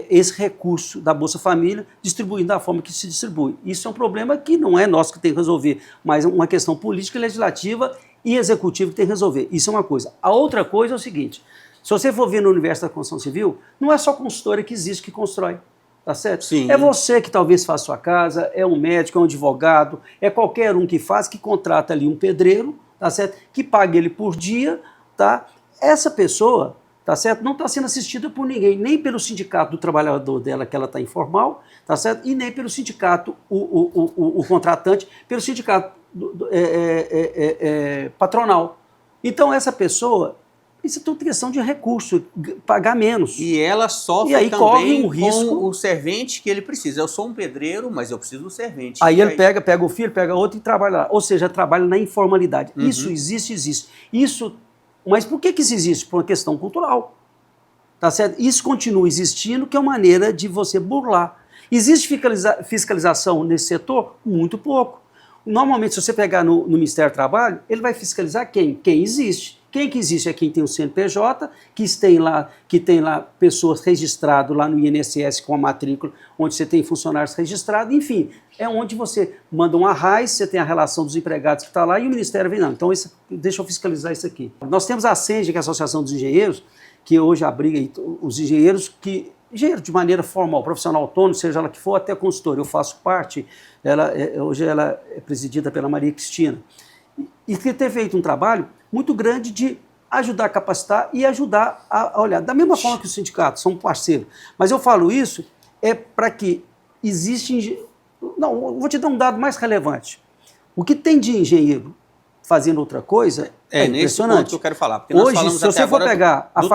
esse recurso da Bolsa Família, distribuindo da forma que se distribui. Isso é um problema que não é nosso que tem que resolver, mas é uma questão política, legislativa e executiva que tem que resolver. Isso é uma coisa. A outra coisa é o seguinte, se você for ver no universo da construção civil, não é só consultora que existe que constrói. Tá certo? Sim. É você que talvez faça sua casa, é um médico, é um advogado, é qualquer um que faz, que contrata ali um pedreiro, tá certo? Que paga ele por dia, tá? Essa pessoa, tá certo? Não está sendo assistida por ninguém, nem pelo sindicato do trabalhador dela, que ela está informal, tá certo? E nem pelo sindicato, o contratante, pelo sindicato patronal. Então essa pessoa... Isso é tudo questão de recurso, pagar menos. E ela sofre aí também corre um risco. Com o servente que ele precisa. Eu sou um pedreiro, mas eu preciso do servente. Aí ele pega o filho, pega outro e trabalha lá. Ou seja, trabalha na informalidade. Uhum. Isso existe. Mas por que isso existe? Por uma questão cultural. Tá certo? Isso continua existindo, que é uma maneira de você burlar. Existe fiscalização nesse setor? Muito pouco. Normalmente, se você pegar no Ministério do Trabalho, ele vai fiscalizar quem? Quem existe. Quem que existe é quem tem o CNPJ, que tem lá pessoas registradas lá no INSS com a matrícula, onde você tem funcionários registrados, enfim, é onde você manda um arraiz, você tem a relação dos empregados que está lá e o Ministério vem, não, então deixa eu fiscalizar isso aqui. Nós temos a ASENGE, que é a Associação dos Engenheiros, que hoje abriga os engenheiros engenheiro de maneira formal, profissional autônomo, seja ela que for, até consultor, eu faço parte, hoje ela é presidida pela Maria Cristina, e que tem feito um trabalho muito grande de ajudar a capacitar e ajudar a olhar. Da mesma forma que os sindicatos são parceiros. Mas eu falo isso para que existe... Não, eu vou te dar um dado mais relevante. O que tem de engenheiro fazendo outra coisa é impressionante. Nesse ponto que eu quero falar. Porque nós hoje, falamos se você for pegar do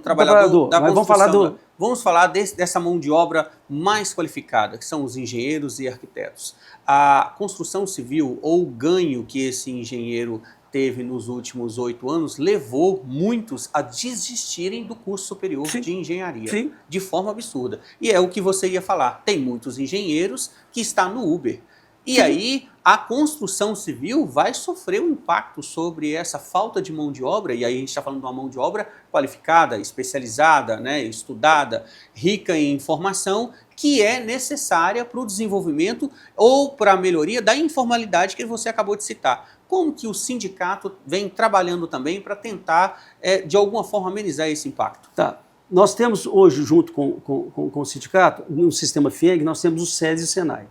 trabalhador da construção. Vamos falar dessa mão de obra mais qualificada, que são os engenheiros e arquitetos. A construção civil, ou o ganho que esse engenheiro teve nos últimos 8 anos, levou muitos a desistirem do curso superior de engenharia, de forma absurda. E é o que você ia falar, tem muitos engenheiros que estão no Uber. E aí, a construção civil vai sofrer um impacto sobre essa falta de mão de obra, e aí a gente está falando de uma mão de obra qualificada, especializada, né, estudada, rica em informação, que é necessária para o desenvolvimento ou para a melhoria da informalidade que você acabou de citar. Como que o sindicato vem trabalhando também para tentar, de alguma forma, amenizar esse impacto? Tá. Nós temos hoje, junto com o sindicato, no sistema FIENG, nós temos o SESI e o SENAI.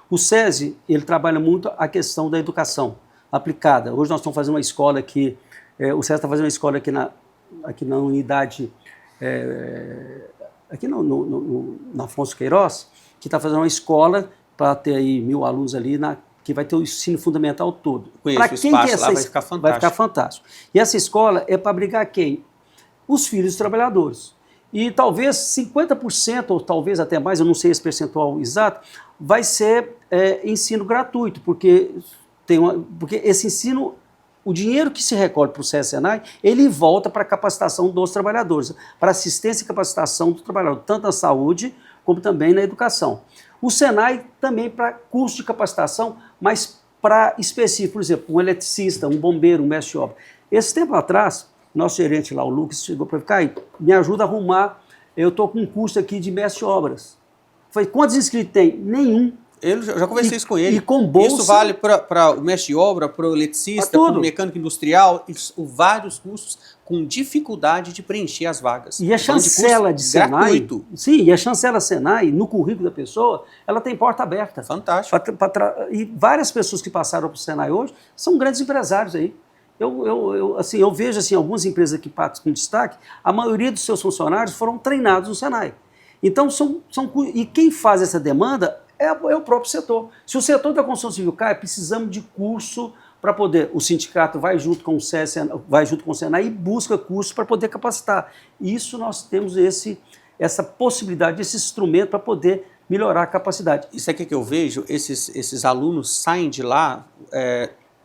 O SESI, ele trabalha muito a questão da educação aplicada. Hoje nós estamos fazendo uma escola aqui, o SESI está fazendo uma escola aqui na unidade, aqui na Afonso Queiroz, que está fazendo uma escola para ter aí 1000 alunos ali, que vai ter o ensino fundamental todo. Para quem que essa vai ficar fantástico. Vai ficar fantástico. E essa escola é para abrigar quem? Os filhos dos trabalhadores. E talvez 50%, ou talvez até mais, eu não sei esse percentual exato, vai ser ensino gratuito, porque esse ensino, o dinheiro que se recolhe para o SESI-SENAI, ele volta para a capacitação dos trabalhadores, para assistência e capacitação do trabalhador, tanto na saúde como também na educação. O SENAI também para curso de capacitação, mas para específico, por exemplo, um eletricista, um bombeiro, um mestre de obra. Esse tempo atrás, nosso gerente lá, o Lucas, chegou para mim, me ajuda a arrumar, eu estou com um curso aqui de mestre de obras. Falei, quantos inscritos tem? Nenhum. Eu já conversei isso com ele. E com bolsa. Isso vale para o mestre de obra, para o eletricista, para o mecânico industrial, vários cursos com dificuldade de preencher as vagas. E a chancela de SENAI, gratuito. Sim, e a chancela SENAI, no currículo da pessoa, ela tem porta aberta. Fantástico. E várias pessoas que passaram para o SENAI hoje são grandes empresários aí. Eu vejo assim, algumas empresas aqui com destaque, a maioria dos seus funcionários foram treinados no SENAI. Então, e quem faz essa demanda é o próprio setor. Se o setor da construção civil cai, precisamos de curso para poder... O sindicato vai junto com o SESI, vai junto com o SENAI e busca curso para poder capacitar. Isso nós temos essa possibilidade, esse instrumento para poder melhorar a capacidade. Isso aqui que eu vejo, esses alunos saem de lá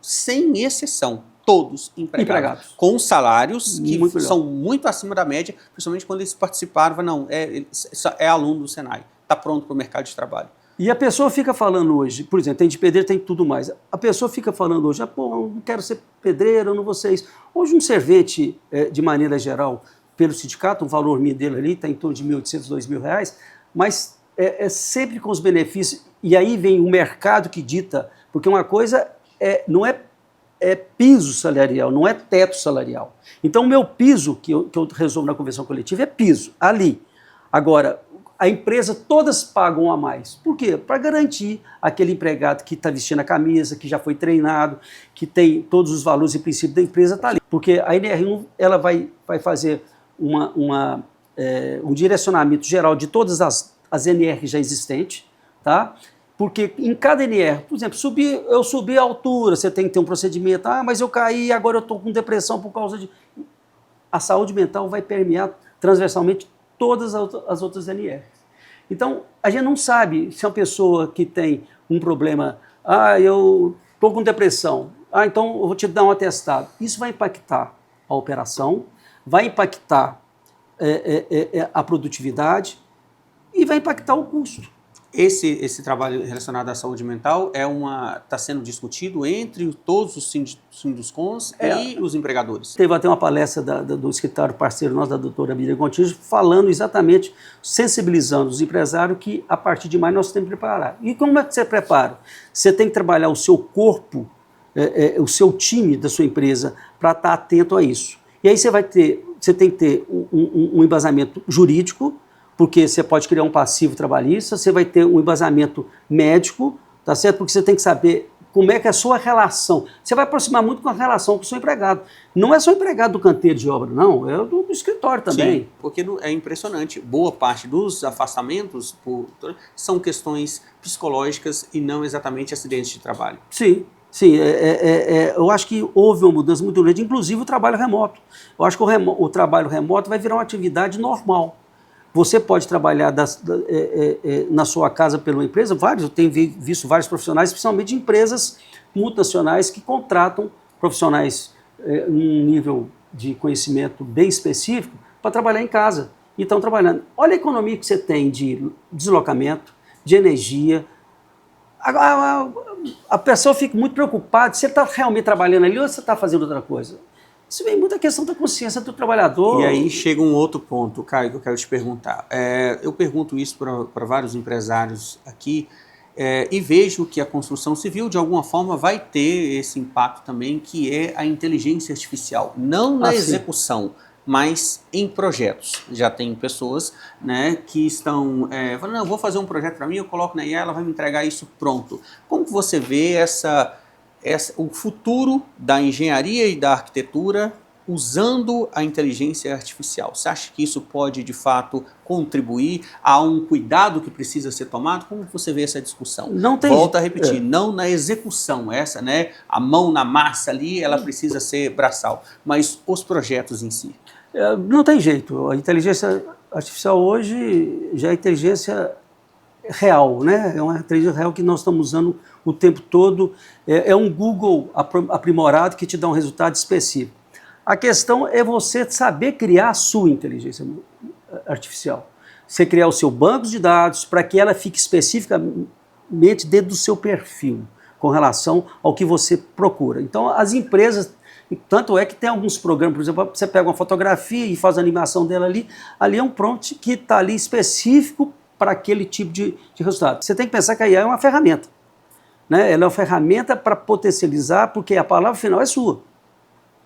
sem exceção. Todos empregados. Com salários que são muito acima da média, principalmente quando eles participaram, não, é aluno do SENAI, está pronto para o mercado de trabalho. E a pessoa fica falando hoje, por exemplo, tem de pedreiro, tem tudo mais. A pessoa fica falando hoje, pô, eu não quero ser pedreiro, eu não vou ser isso. Hoje um servente, de maneira geral, pelo sindicato, o valor mínimo dele ali está em torno de R$1.800, R$2.000, mas é sempre com os benefícios, e aí vem o mercado que dita, porque uma coisa não é piso salarial, não é teto salarial. Então, o meu piso, que eu resolvo na convenção coletiva, é piso, ali. Agora, a empresa, todas pagam a mais. Por quê? Para garantir aquele empregado que está vestindo a camisa, que já foi treinado, que tem todos os valores e princípios da empresa, está ali. Porque a NR1 ela vai fazer um direcionamento geral de todas as NR já existentes, tá? Porque em cada NR, por exemplo, eu subi a altura, você tem que ter um procedimento, mas eu caí, agora eu estou com depressão por causa de... A saúde mental vai permear transversalmente todas as outras NRs. Então, a gente não sabe se é uma pessoa que tem um problema, eu estou com depressão, então eu vou te dar um atestado. Isso vai impactar a operação, vai impactar a produtividade, e vai impactar o custo. Esse trabalho relacionado à saúde mental está sendo discutido entre todos os Sinduscons e os empregadores. Teve até uma palestra do escritório parceiro nosso, da doutora Miriam Gontijo, falando exatamente, sensibilizando os empresários que a partir de maio nós temos que preparar. E como é que você prepara? Você tem que trabalhar o seu corpo, o seu time da sua empresa para estar atento a isso. E aí você tem que ter um embasamento jurídico, porque você pode criar um passivo trabalhista, você vai ter um embasamento médico, tá certo? Porque você tem que saber como é que é a sua relação. Você vai aproximar muito com a relação com o seu empregado. Não é só o empregado do canteiro de obra, não, é do escritório também. Sim, porque é impressionante, boa parte dos afastamentos são questões psicológicas e não exatamente acidentes de trabalho. Sim. Sim, eu acho que houve uma mudança muito grande, inclusive o trabalho remoto. Eu acho que o trabalho remoto vai virar uma atividade normal. Você pode trabalhar na sua casa pela empresa, eu tenho visto vários profissionais, especialmente empresas multinacionais que contratam profissionais num nível de conhecimento bem específico para trabalhar em casa. E estão trabalhando. Olha a economia que você tem de deslocamento, de energia. A pessoa fica muito preocupada se você está realmente trabalhando ali ou se você está fazendo outra coisa. Isso vem muito a questão da consciência do trabalhador. E aí chega um outro ponto, Caio, que eu quero te perguntar. Eu pergunto isso para vários empresários aqui e vejo que a construção civil, de alguma forma, vai ter esse impacto também, que é a inteligência artificial. Não na execução, mas em projetos. Já tem pessoas, né, que estão falando, não, eu vou fazer um projeto para mim, eu coloco na IA, ela vai me entregar isso pronto. Como que você vê o futuro da engenharia e da arquitetura usando a inteligência artificial? Você acha que isso pode, de fato, contribuir a um cuidado que precisa ser tomado? Como você vê essa discussão? Volto a repetir, não na execução, né? A mão na massa ali, ela precisa ser braçal, mas os projetos em si. Não tem jeito. A inteligência artificial hoje já é inteligência real, né? É uma inteligência real que nós estamos usando o tempo todo. É um Google aprimorado que te dá um resultado específico. A questão é você saber criar a sua inteligência artificial. Você criar o seu banco de dados para que ela fique especificamente dentro do seu perfil, com relação ao que você procura. Então, as empresas, tanto é que tem alguns programas, por exemplo, você pega uma fotografia e faz a animação dela ali é um prompt que está ali específico para aquele tipo de resultado. Você tem que pensar que a IA é uma ferramenta, né? Ela é uma ferramenta para potencializar, porque a palavra final é sua.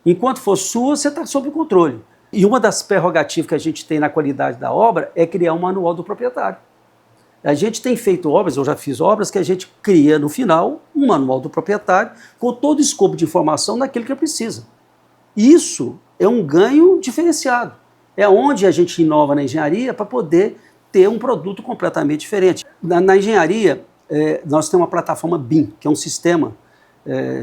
Enquanto for sua, você está sob controle. E uma das prerrogativas que a gente tem na qualidade da obra é criar um manual do proprietário. A gente tem feito obras, eu já fiz obras, que a gente cria no final um manual do proprietário com todo o escopo de informação daquilo que ele precisa. Isso é um ganho diferenciado. É onde a gente inova na engenharia para poder ter um produto completamente diferente. Na engenharia, nós temos uma plataforma BIM, que é um sistema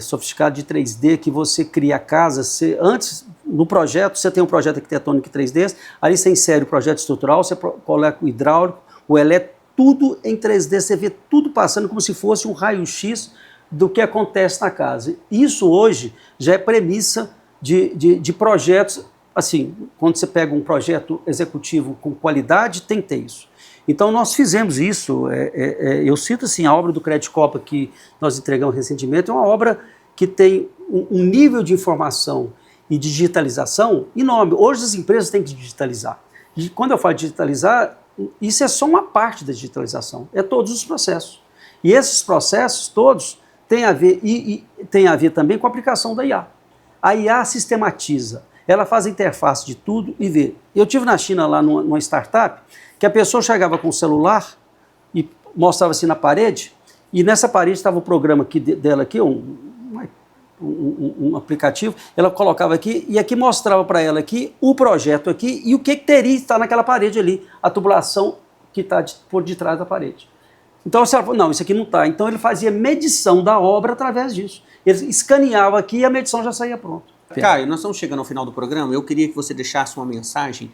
sofisticado de 3D, que você cria a casa. Antes, no projeto, você tem um projeto arquitetônico 3D, ali você insere o projeto estrutural, você coloca o hidráulico, o elétrico, tudo em 3D, você vê tudo passando como se fosse um raio-x do que acontece na casa. Isso hoje já é premissa de projetos. Assim, quando você pega um projeto executivo com qualidade, tem que ter isso. Então, nós fizemos isso. Eu cito assim, a obra do Crédito Copa que nós entregamos recentemente, é uma obra que tem um nível de informação e digitalização enorme. Hoje as empresas têm que digitalizar. E quando eu falo digitalizar, isso é só uma parte da digitalização, é todos os processos. E esses processos todos têm a ver também com a aplicação da IA. A IA sistematiza. Ela faz a interface de tudo e vê. Eu tive na China, lá numa startup, que a pessoa chegava com o celular e mostrava assim na parede, e nessa parede estava o programa dela aqui, um aplicativo, ela colocava aqui, e aqui mostrava para ela aqui o projeto aqui, e o que teria que estar naquela parede ali, a tubulação que está por detrás da parede. Então a senhora falou, não, isso aqui não está. Então ele fazia medição da obra através disso. Ele escaneava aqui e a medição já saía pronta. Caio, nós estamos chegando ao final do programa. Eu queria que você deixasse uma mensagem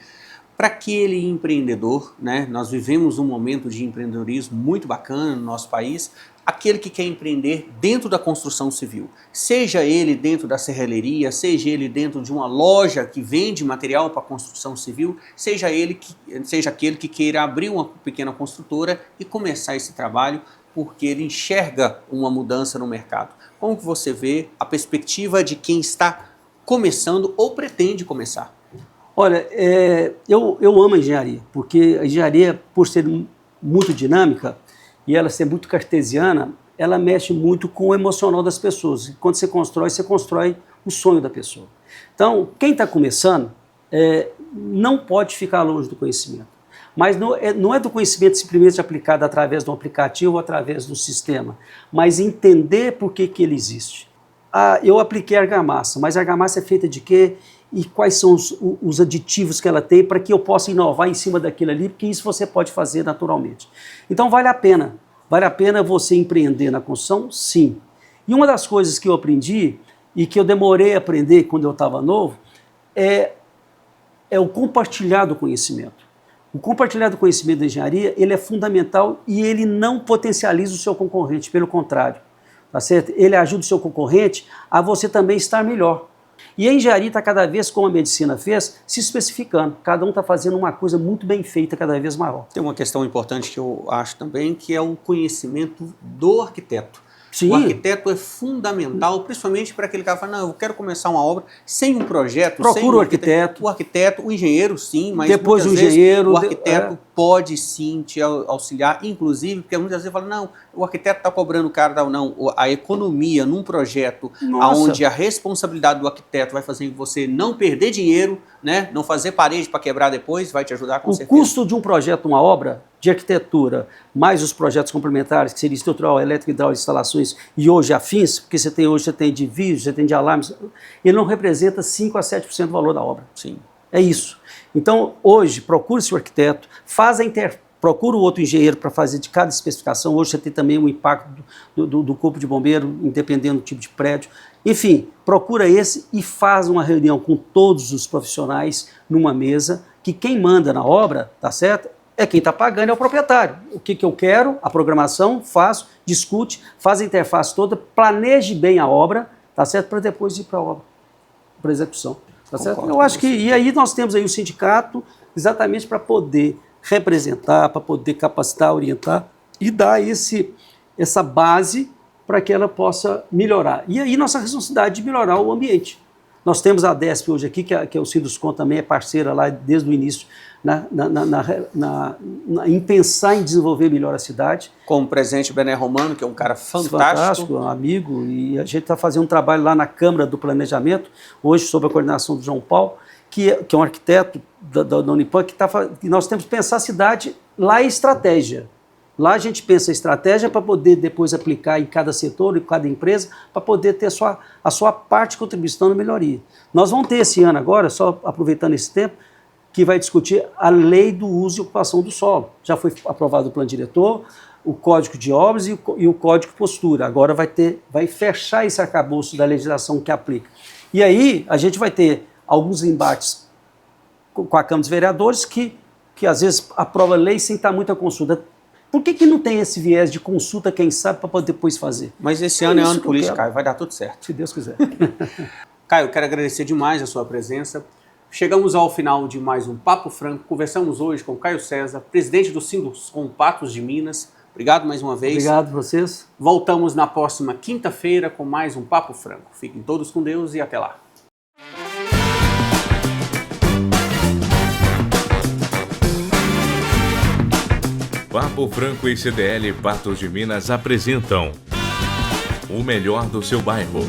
para aquele empreendedor, né? Nós vivemos um momento de empreendedorismo muito bacana no nosso país, aquele que quer empreender dentro da construção civil, seja ele dentro da serralheria, seja ele dentro de uma loja que vende material para construção civil, seja aquele que queira abrir uma pequena construtora e começar esse trabalho porque ele enxerga uma mudança no mercado. Como que você vê a perspectiva de quem está começando ou pretende começar? Olha, eu amo a engenharia, porque a engenharia, por ser muito dinâmica e ela ser muito cartesiana, ela mexe muito com o emocional das pessoas. E quando você constrói o sonho da pessoa. Então, quem está começando não pode ficar longe do conhecimento. Mas não é do conhecimento simplesmente aplicado através de um aplicativo ou através do sistema, mas entender por que ele existe. Eu apliquei a argamassa, mas a argamassa é feita de quê? E quais são os aditivos que ela tem para que eu possa inovar em cima daquilo ali, porque isso você pode fazer naturalmente. Então vale a pena você empreender na construção? Sim. E uma das coisas que eu aprendi, e que eu demorei a aprender quando eu estava novo, é o compartilhar do conhecimento. O compartilhar do conhecimento da engenharia, ele é fundamental e ele não potencializa o seu concorrente, pelo contrário, tá certo? Ele ajuda o seu concorrente a você também estar melhor. E a engenharia está cada vez, como a medicina fez, se especificando. Cada um está fazendo uma coisa muito bem feita, cada vez maior. Tem uma questão importante que eu acho também, que é o conhecimento do arquiteto. Sim. O arquiteto é fundamental, principalmente para aquele cara que fala, não, eu quero começar uma obra sem um projeto. Procura o arquiteto. O arquiteto, o engenheiro sim, mas depois muitas o engenheiro, vezes o arquiteto pode sim te auxiliar, inclusive, porque muitas vezes fala, não, o arquiteto está cobrando caro, não, a economia num projeto onde a responsabilidade do arquiteto vai fazer você não perder dinheiro, né, não fazer parede para quebrar depois, vai te ajudar com certeza. O custo de um projeto, uma obra de arquitetura, mais os projetos complementares, que seria estrutural, elétrica, hidráulica, instalações e hoje afins, porque hoje você tem de vídeos, você tem de alarmes, ele não representa 5 a 7% do valor da obra. Sim. É isso. Então, hoje, procure-se o arquiteto, procura o outro engenheiro para fazer de cada especificação. Hoje você tem também um impacto do corpo de bombeiro, independendo do tipo de prédio. Enfim, procura esse e faz uma reunião com todos os profissionais numa mesa, que quem manda na obra, tá certo? É quem está pagando, é o proprietário. O que eu quero, a programação, faço, discute, faz a interface toda, planeje bem a obra, tá certo? Para depois ir para a obra, para a execução. Tá certo? Eu acho que, e aí nós temos aí o sindicato exatamente para poder representar, para poder capacitar, orientar e dar essa base para que ela possa melhorar. E aí nossa responsabilidade de melhorar o ambiente. Nós temos a DESP hoje aqui, que é o Sinduscon também é parceira lá desde o início, em pensar em desenvolver melhor a cidade. Como o presidente Bené Romano, que é um cara fantástico. Um amigo, e a gente está fazendo um trabalho lá na Câmara do Planejamento, hoje sob a coordenação do João Paulo, que é um arquiteto da Unipam, que nós temos que pensar a cidade lá em estratégia. Lá a gente pensa a estratégia para poder depois aplicar em cada setor, em cada empresa, para poder ter a sua parte de contribuição na melhoria. Nós vamos ter esse ano agora, só aproveitando esse tempo, que vai discutir a lei do uso e ocupação do solo. Já foi aprovado o plano diretor, o código de obras e o código de postura. Agora vai fechar esse arcabouço da legislação que aplica. E aí a gente vai ter alguns embates com a Câmara dos Vereadores que às vezes aprova a lei sem estar muita consulta. Por que não tem esse viés de consulta, quem sabe, para poder depois fazer? Mas esse ano é ano político, Caio, vai dar tudo certo. Se Deus quiser. Caio, eu quero agradecer demais a sua presença. Chegamos ao final de mais um Papo Franco. Conversamos hoje com Caio César, presidente do Sinduscon Patos de Minas. Obrigado mais uma vez. Obrigado a vocês. Voltamos na próxima quinta-feira com mais um Papo Franco. Fiquem todos com Deus e até lá. Papo Franco e CDL Patos de Minas apresentam o melhor do seu bairro.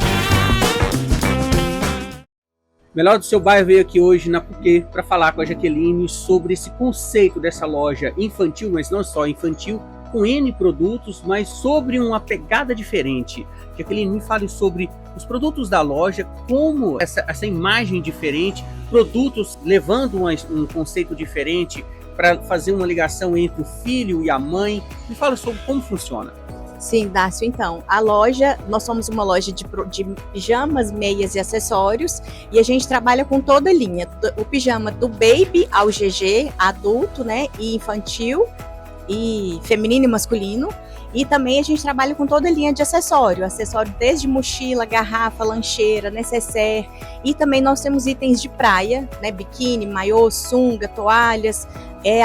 O Melhor do Seu Bairro veio aqui hoje na PUC para falar com a Jaqueline sobre esse conceito dessa loja infantil, mas não só infantil, com N produtos, mas sobre uma pegada diferente. Jaqueline, me fale sobre os produtos da loja, como essa imagem diferente, produtos levando um conceito diferente, para fazer uma ligação entre o filho e a mãe. Me fala sobre como funciona. Sim, Dácio, então, a loja, nós somos uma loja de pijamas, meias e acessórios, e a gente trabalha com toda a linha, o pijama do baby ao GG, adulto, né, e infantil, e feminino e masculino, e também a gente trabalha com toda a linha de acessório desde mochila, garrafa, lancheira, necessaire, e também nós temos itens de praia, né, biquíni, maiô, sunga, toalhas,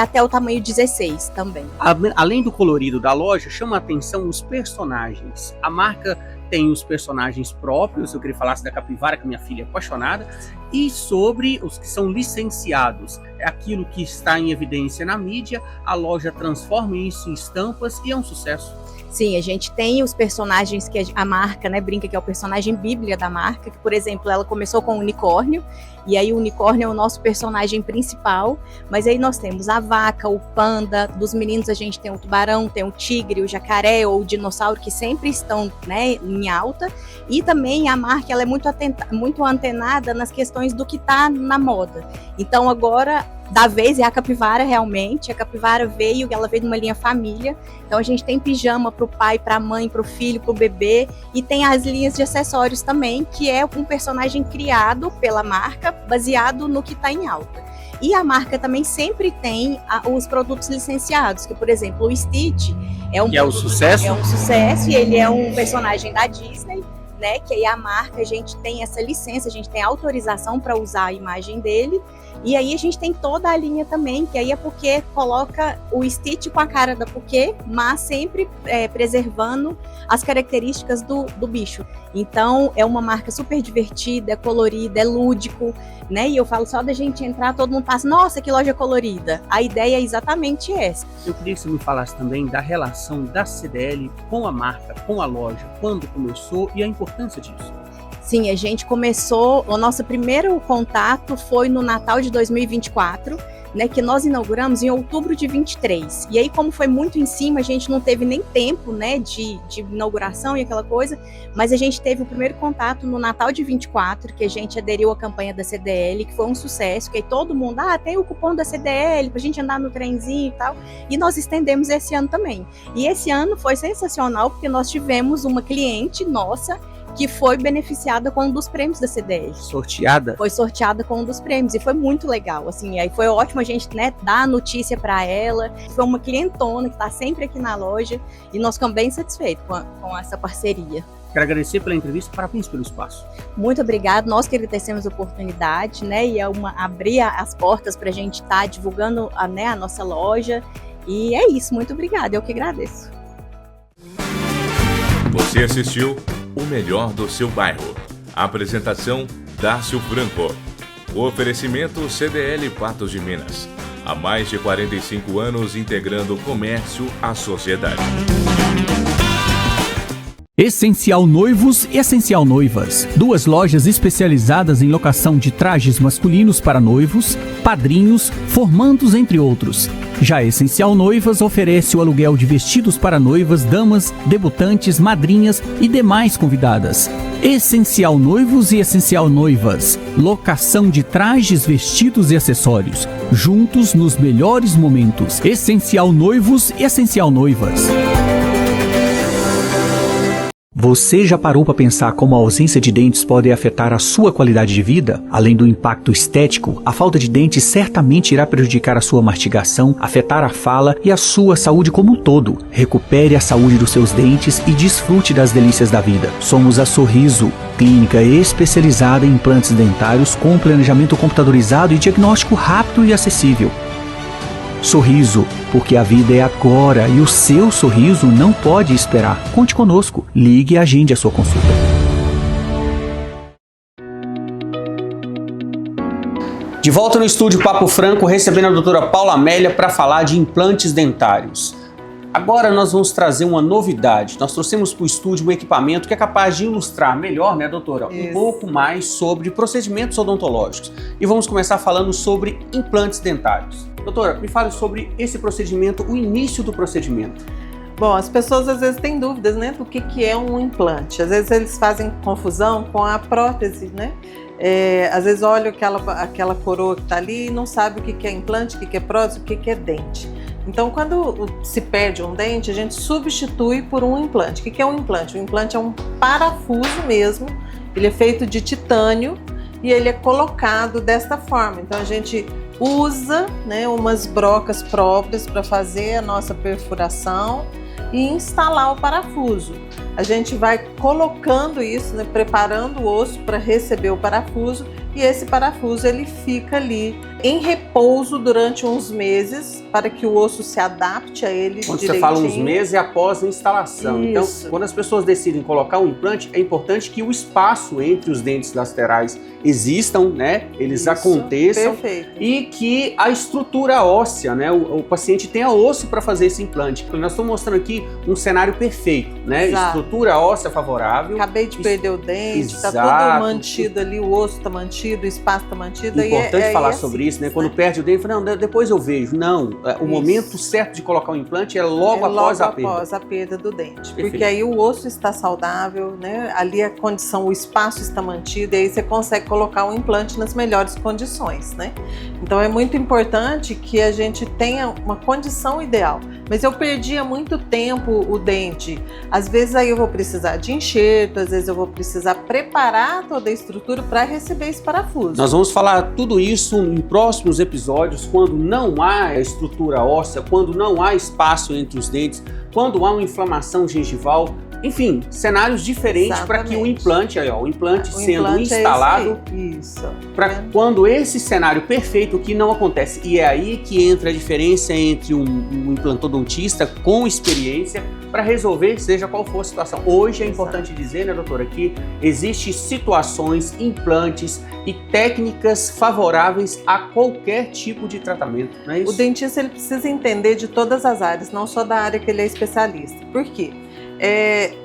até o tamanho 16 também. Além do colorido da loja, chama a atenção os personagens. A marca tem os personagens próprios, eu queria falar da capivara, que minha filha é apaixonada, e sobre os que são licenciados. É aquilo que está em evidência na mídia, a loja transforma isso em estampas e é um sucesso. Sim, a gente tem os personagens que a marca, né, brinca que é o personagem bíblia da marca, que, por exemplo, ela começou com o unicórnio, e aí o unicórnio é o nosso personagem principal, mas aí nós temos a vaca, o panda, dos meninos a gente tem o tubarão, tem o tigre, o jacaré ou o dinossauro, que sempre estão, né, em alta, e também a marca ela é muito antenada nas questões do que está na moda. Então agora, da vez é a capivara realmente, a capivara ela veio de uma linha família, então a gente tem pijama para o pai, para a mãe, para o filho, para o bebê, e tem as linhas de acessórios também, que é um personagem criado pela marca, baseado no que está em alta. E a marca também sempre tem os produtos licenciados, que, por exemplo, o Stitch é um sucesso? É um sucesso, e ele é um personagem da Disney, né, que aí a marca, a gente tem essa licença, a gente tem autorização para usar a imagem dele, e aí a gente tem toda a linha também, que aí a Puket coloca o Stitch com a cara da Puket, mas sempre preservando as características do bicho. Então é uma marca super divertida, é colorida, é lúdico, né, e eu falo só da gente entrar, todo mundo passa, nossa, que loja colorida. A ideia é exatamente essa. Eu queria que você me falasse também da relação da CDL com a marca, com a loja, quando começou e a importância disso. Sim, a gente começou, o nosso primeiro contato foi no Natal de 2024, né, que nós inauguramos em outubro de 23. E aí, como foi muito em cima, a gente não teve nem tempo, né, de inauguração e aquela coisa, mas a gente teve o primeiro contato no Natal de 24, que a gente aderiu à campanha da CDL, que foi um sucesso, que aí todo mundo, tem o cupom da CDL pra gente andar no trenzinho e tal, e nós estendemos esse ano também. E esse ano foi sensacional, porque nós tivemos uma cliente nossa que foi beneficiada com um dos prêmios da CDL. Sorteada? Foi sorteada com um dos prêmios e foi muito legal, assim, aí foi ótimo a gente, né, dar a notícia para ela. Foi uma clientona que está sempre aqui na loja e nós ficamos bem satisfeitos com essa parceria. Quero agradecer pela entrevista, parabéns pelo espaço. Muito obrigado, nós que agradecemos a oportunidade, né, e abrir as portas para a gente estar divulgando a nossa loja, e é isso, muito obrigada, eu que agradeço. Você assistiu O Melhor do Seu Bairro. A apresentação, Dácio Franco. O oferecimento CDL Patos de Minas. Há mais de 45 anos integrando o comércio à sociedade. Essencial Noivos e Essencial Noivas. 2 lojas especializadas em locação de trajes masculinos para noivos, padrinhos, formandos, entre outros. Já Essencial Noivas oferece o aluguel de vestidos para noivas, damas, debutantes, madrinhas e demais convidadas. Essencial Noivos e Essencial Noivas. Locação de trajes, vestidos e acessórios. Juntos nos melhores momentos. Essencial Noivos e Essencial Noivas. Você já parou para pensar como a ausência de dentes pode afetar a sua qualidade de vida? Além do impacto estético, a falta de dentes certamente irá prejudicar a sua mastigação, afetar a fala e a sua saúde como um todo. Recupere a saúde dos seus dentes e desfrute das delícias da vida. Somos a Sorriso, clínica especializada em implantes dentários com planejamento computadorizado e diagnóstico rápido e acessível. Sorriso, porque a vida é agora e o seu sorriso não pode esperar. Conte conosco, ligue e agende a sua consulta. De volta no estúdio Papo Franco, recebendo a doutora Paula Amélia para falar de implantes dentários. Agora nós vamos trazer uma novidade. Nós trouxemos para o estúdio um equipamento que é capaz de ilustrar melhor, né, doutora, um pouco mais sobre procedimentos odontológicos. E vamos começar falando sobre implantes dentários. Doutora, me fale sobre esse procedimento, o início do procedimento. Bom, as pessoas às vezes têm dúvidas, né, do que é um implante. Às vezes eles fazem confusão com a prótese, né? Às vezes olham aquela coroa que está ali e não sabe o que é implante, o que é prótese, o que é dente. Então, quando se perde um dente, a gente substitui por um implante. O que é um implante? O implante é um parafuso mesmo, ele é feito de titânio e ele é colocado desta forma. Então, a gente usa, né, umas brocas próprias para fazer a nossa perfuração e instalar o parafuso. A gente vai colocando isso, né, preparando o osso para receber o parafuso, e esse parafuso ele fica ali em repouso durante uns meses para que o osso se adapte a ele Quando direitinho. você fala uns meses, é após a instalação. Isso. Então, quando as pessoas decidem colocar um implante, é importante que o espaço entre os dentes laterais existam, né? Eles Isso, aconteçam. perfeito. E que a estrutura óssea, né? O paciente tenha osso para fazer esse implante. Nós estamos mostrando aqui um cenário perfeito, né? Exato. Estrutura óssea favorável. Acabei de perder o dente, está Exato. tudo mantido ali, o osso está mantido, o espaço está mantido. Importante falar assim, sobre isso, né? Quando perde o dente, fala, não, depois eu vejo. Não, o momento certo de colocar o implante é logo após a perda. Após a perda do dente. Perfeito. Porque aí o osso está saudável, né? Ali a condição, o espaço está mantido, e aí você consegue colocar o implante nas melhores condições, né? Então é muito importante que a gente tenha uma condição ideal. Mas eu perdi há muito tempo o dente. Às vezes aí eu vou precisar de enxerto, às vezes eu vou precisar preparar toda a estrutura para receber esse parafuso. Nós vamos falar tudo isso em próximos episódios, quando não há estrutura óssea, quando não há espaço entre os dentes, quando há uma inflamação gengival. Enfim, cenários diferentes para que o implante, aí, ó, o implante sendo instalado, para quando esse cenário perfeito, que não acontece. E é aí que entra a diferença entre um implantodontista com experiência para resolver, seja qual for a situação. Hoje é importante dizer, né, doutora, que existem situações, implantes e técnicas favoráveis a qualquer tipo de tratamento, não é isso? O dentista ele precisa entender de todas as áreas, não só da área que ele é especialista. Por quê?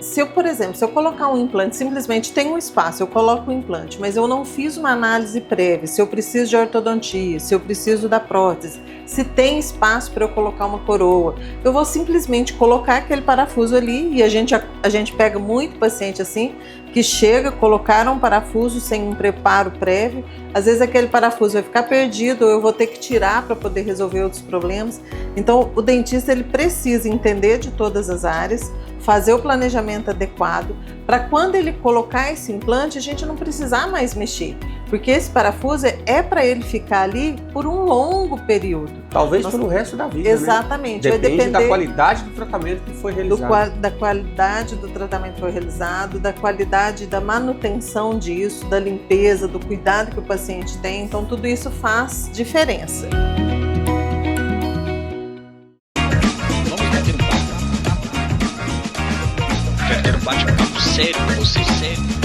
Se eu, por exemplo, se eu colocar um implante, simplesmente tem um espaço, eu coloco o implante, mas eu não fiz uma análise prévia, se eu preciso de ortodontia, se eu preciso da prótese, se tem espaço para eu colocar uma coroa, eu vou simplesmente colocar aquele parafuso ali, e a gente pega muito paciente assim, que chega, colocaram um parafuso sem um preparo prévio, às vezes aquele parafuso vai ficar perdido, ou eu vou ter que tirar para poder resolver outros problemas. Então o dentista ele precisa entender de todas as áreas, fazer o planejamento adequado, para quando ele colocar esse implante, a gente não precisar mais mexer, porque esse parafuso é para ele ficar ali por um longo período. Talvez pelo resto da vida, exatamente. Né? Vai Depende da depender qualidade do tratamento que foi realizado. Da qualidade do tratamento que foi realizado, da qualidade da manutenção disso, da limpeza, do cuidado que o paciente tem. Então tudo isso faz diferença. Quer ter um bate-papo sério com você, sério?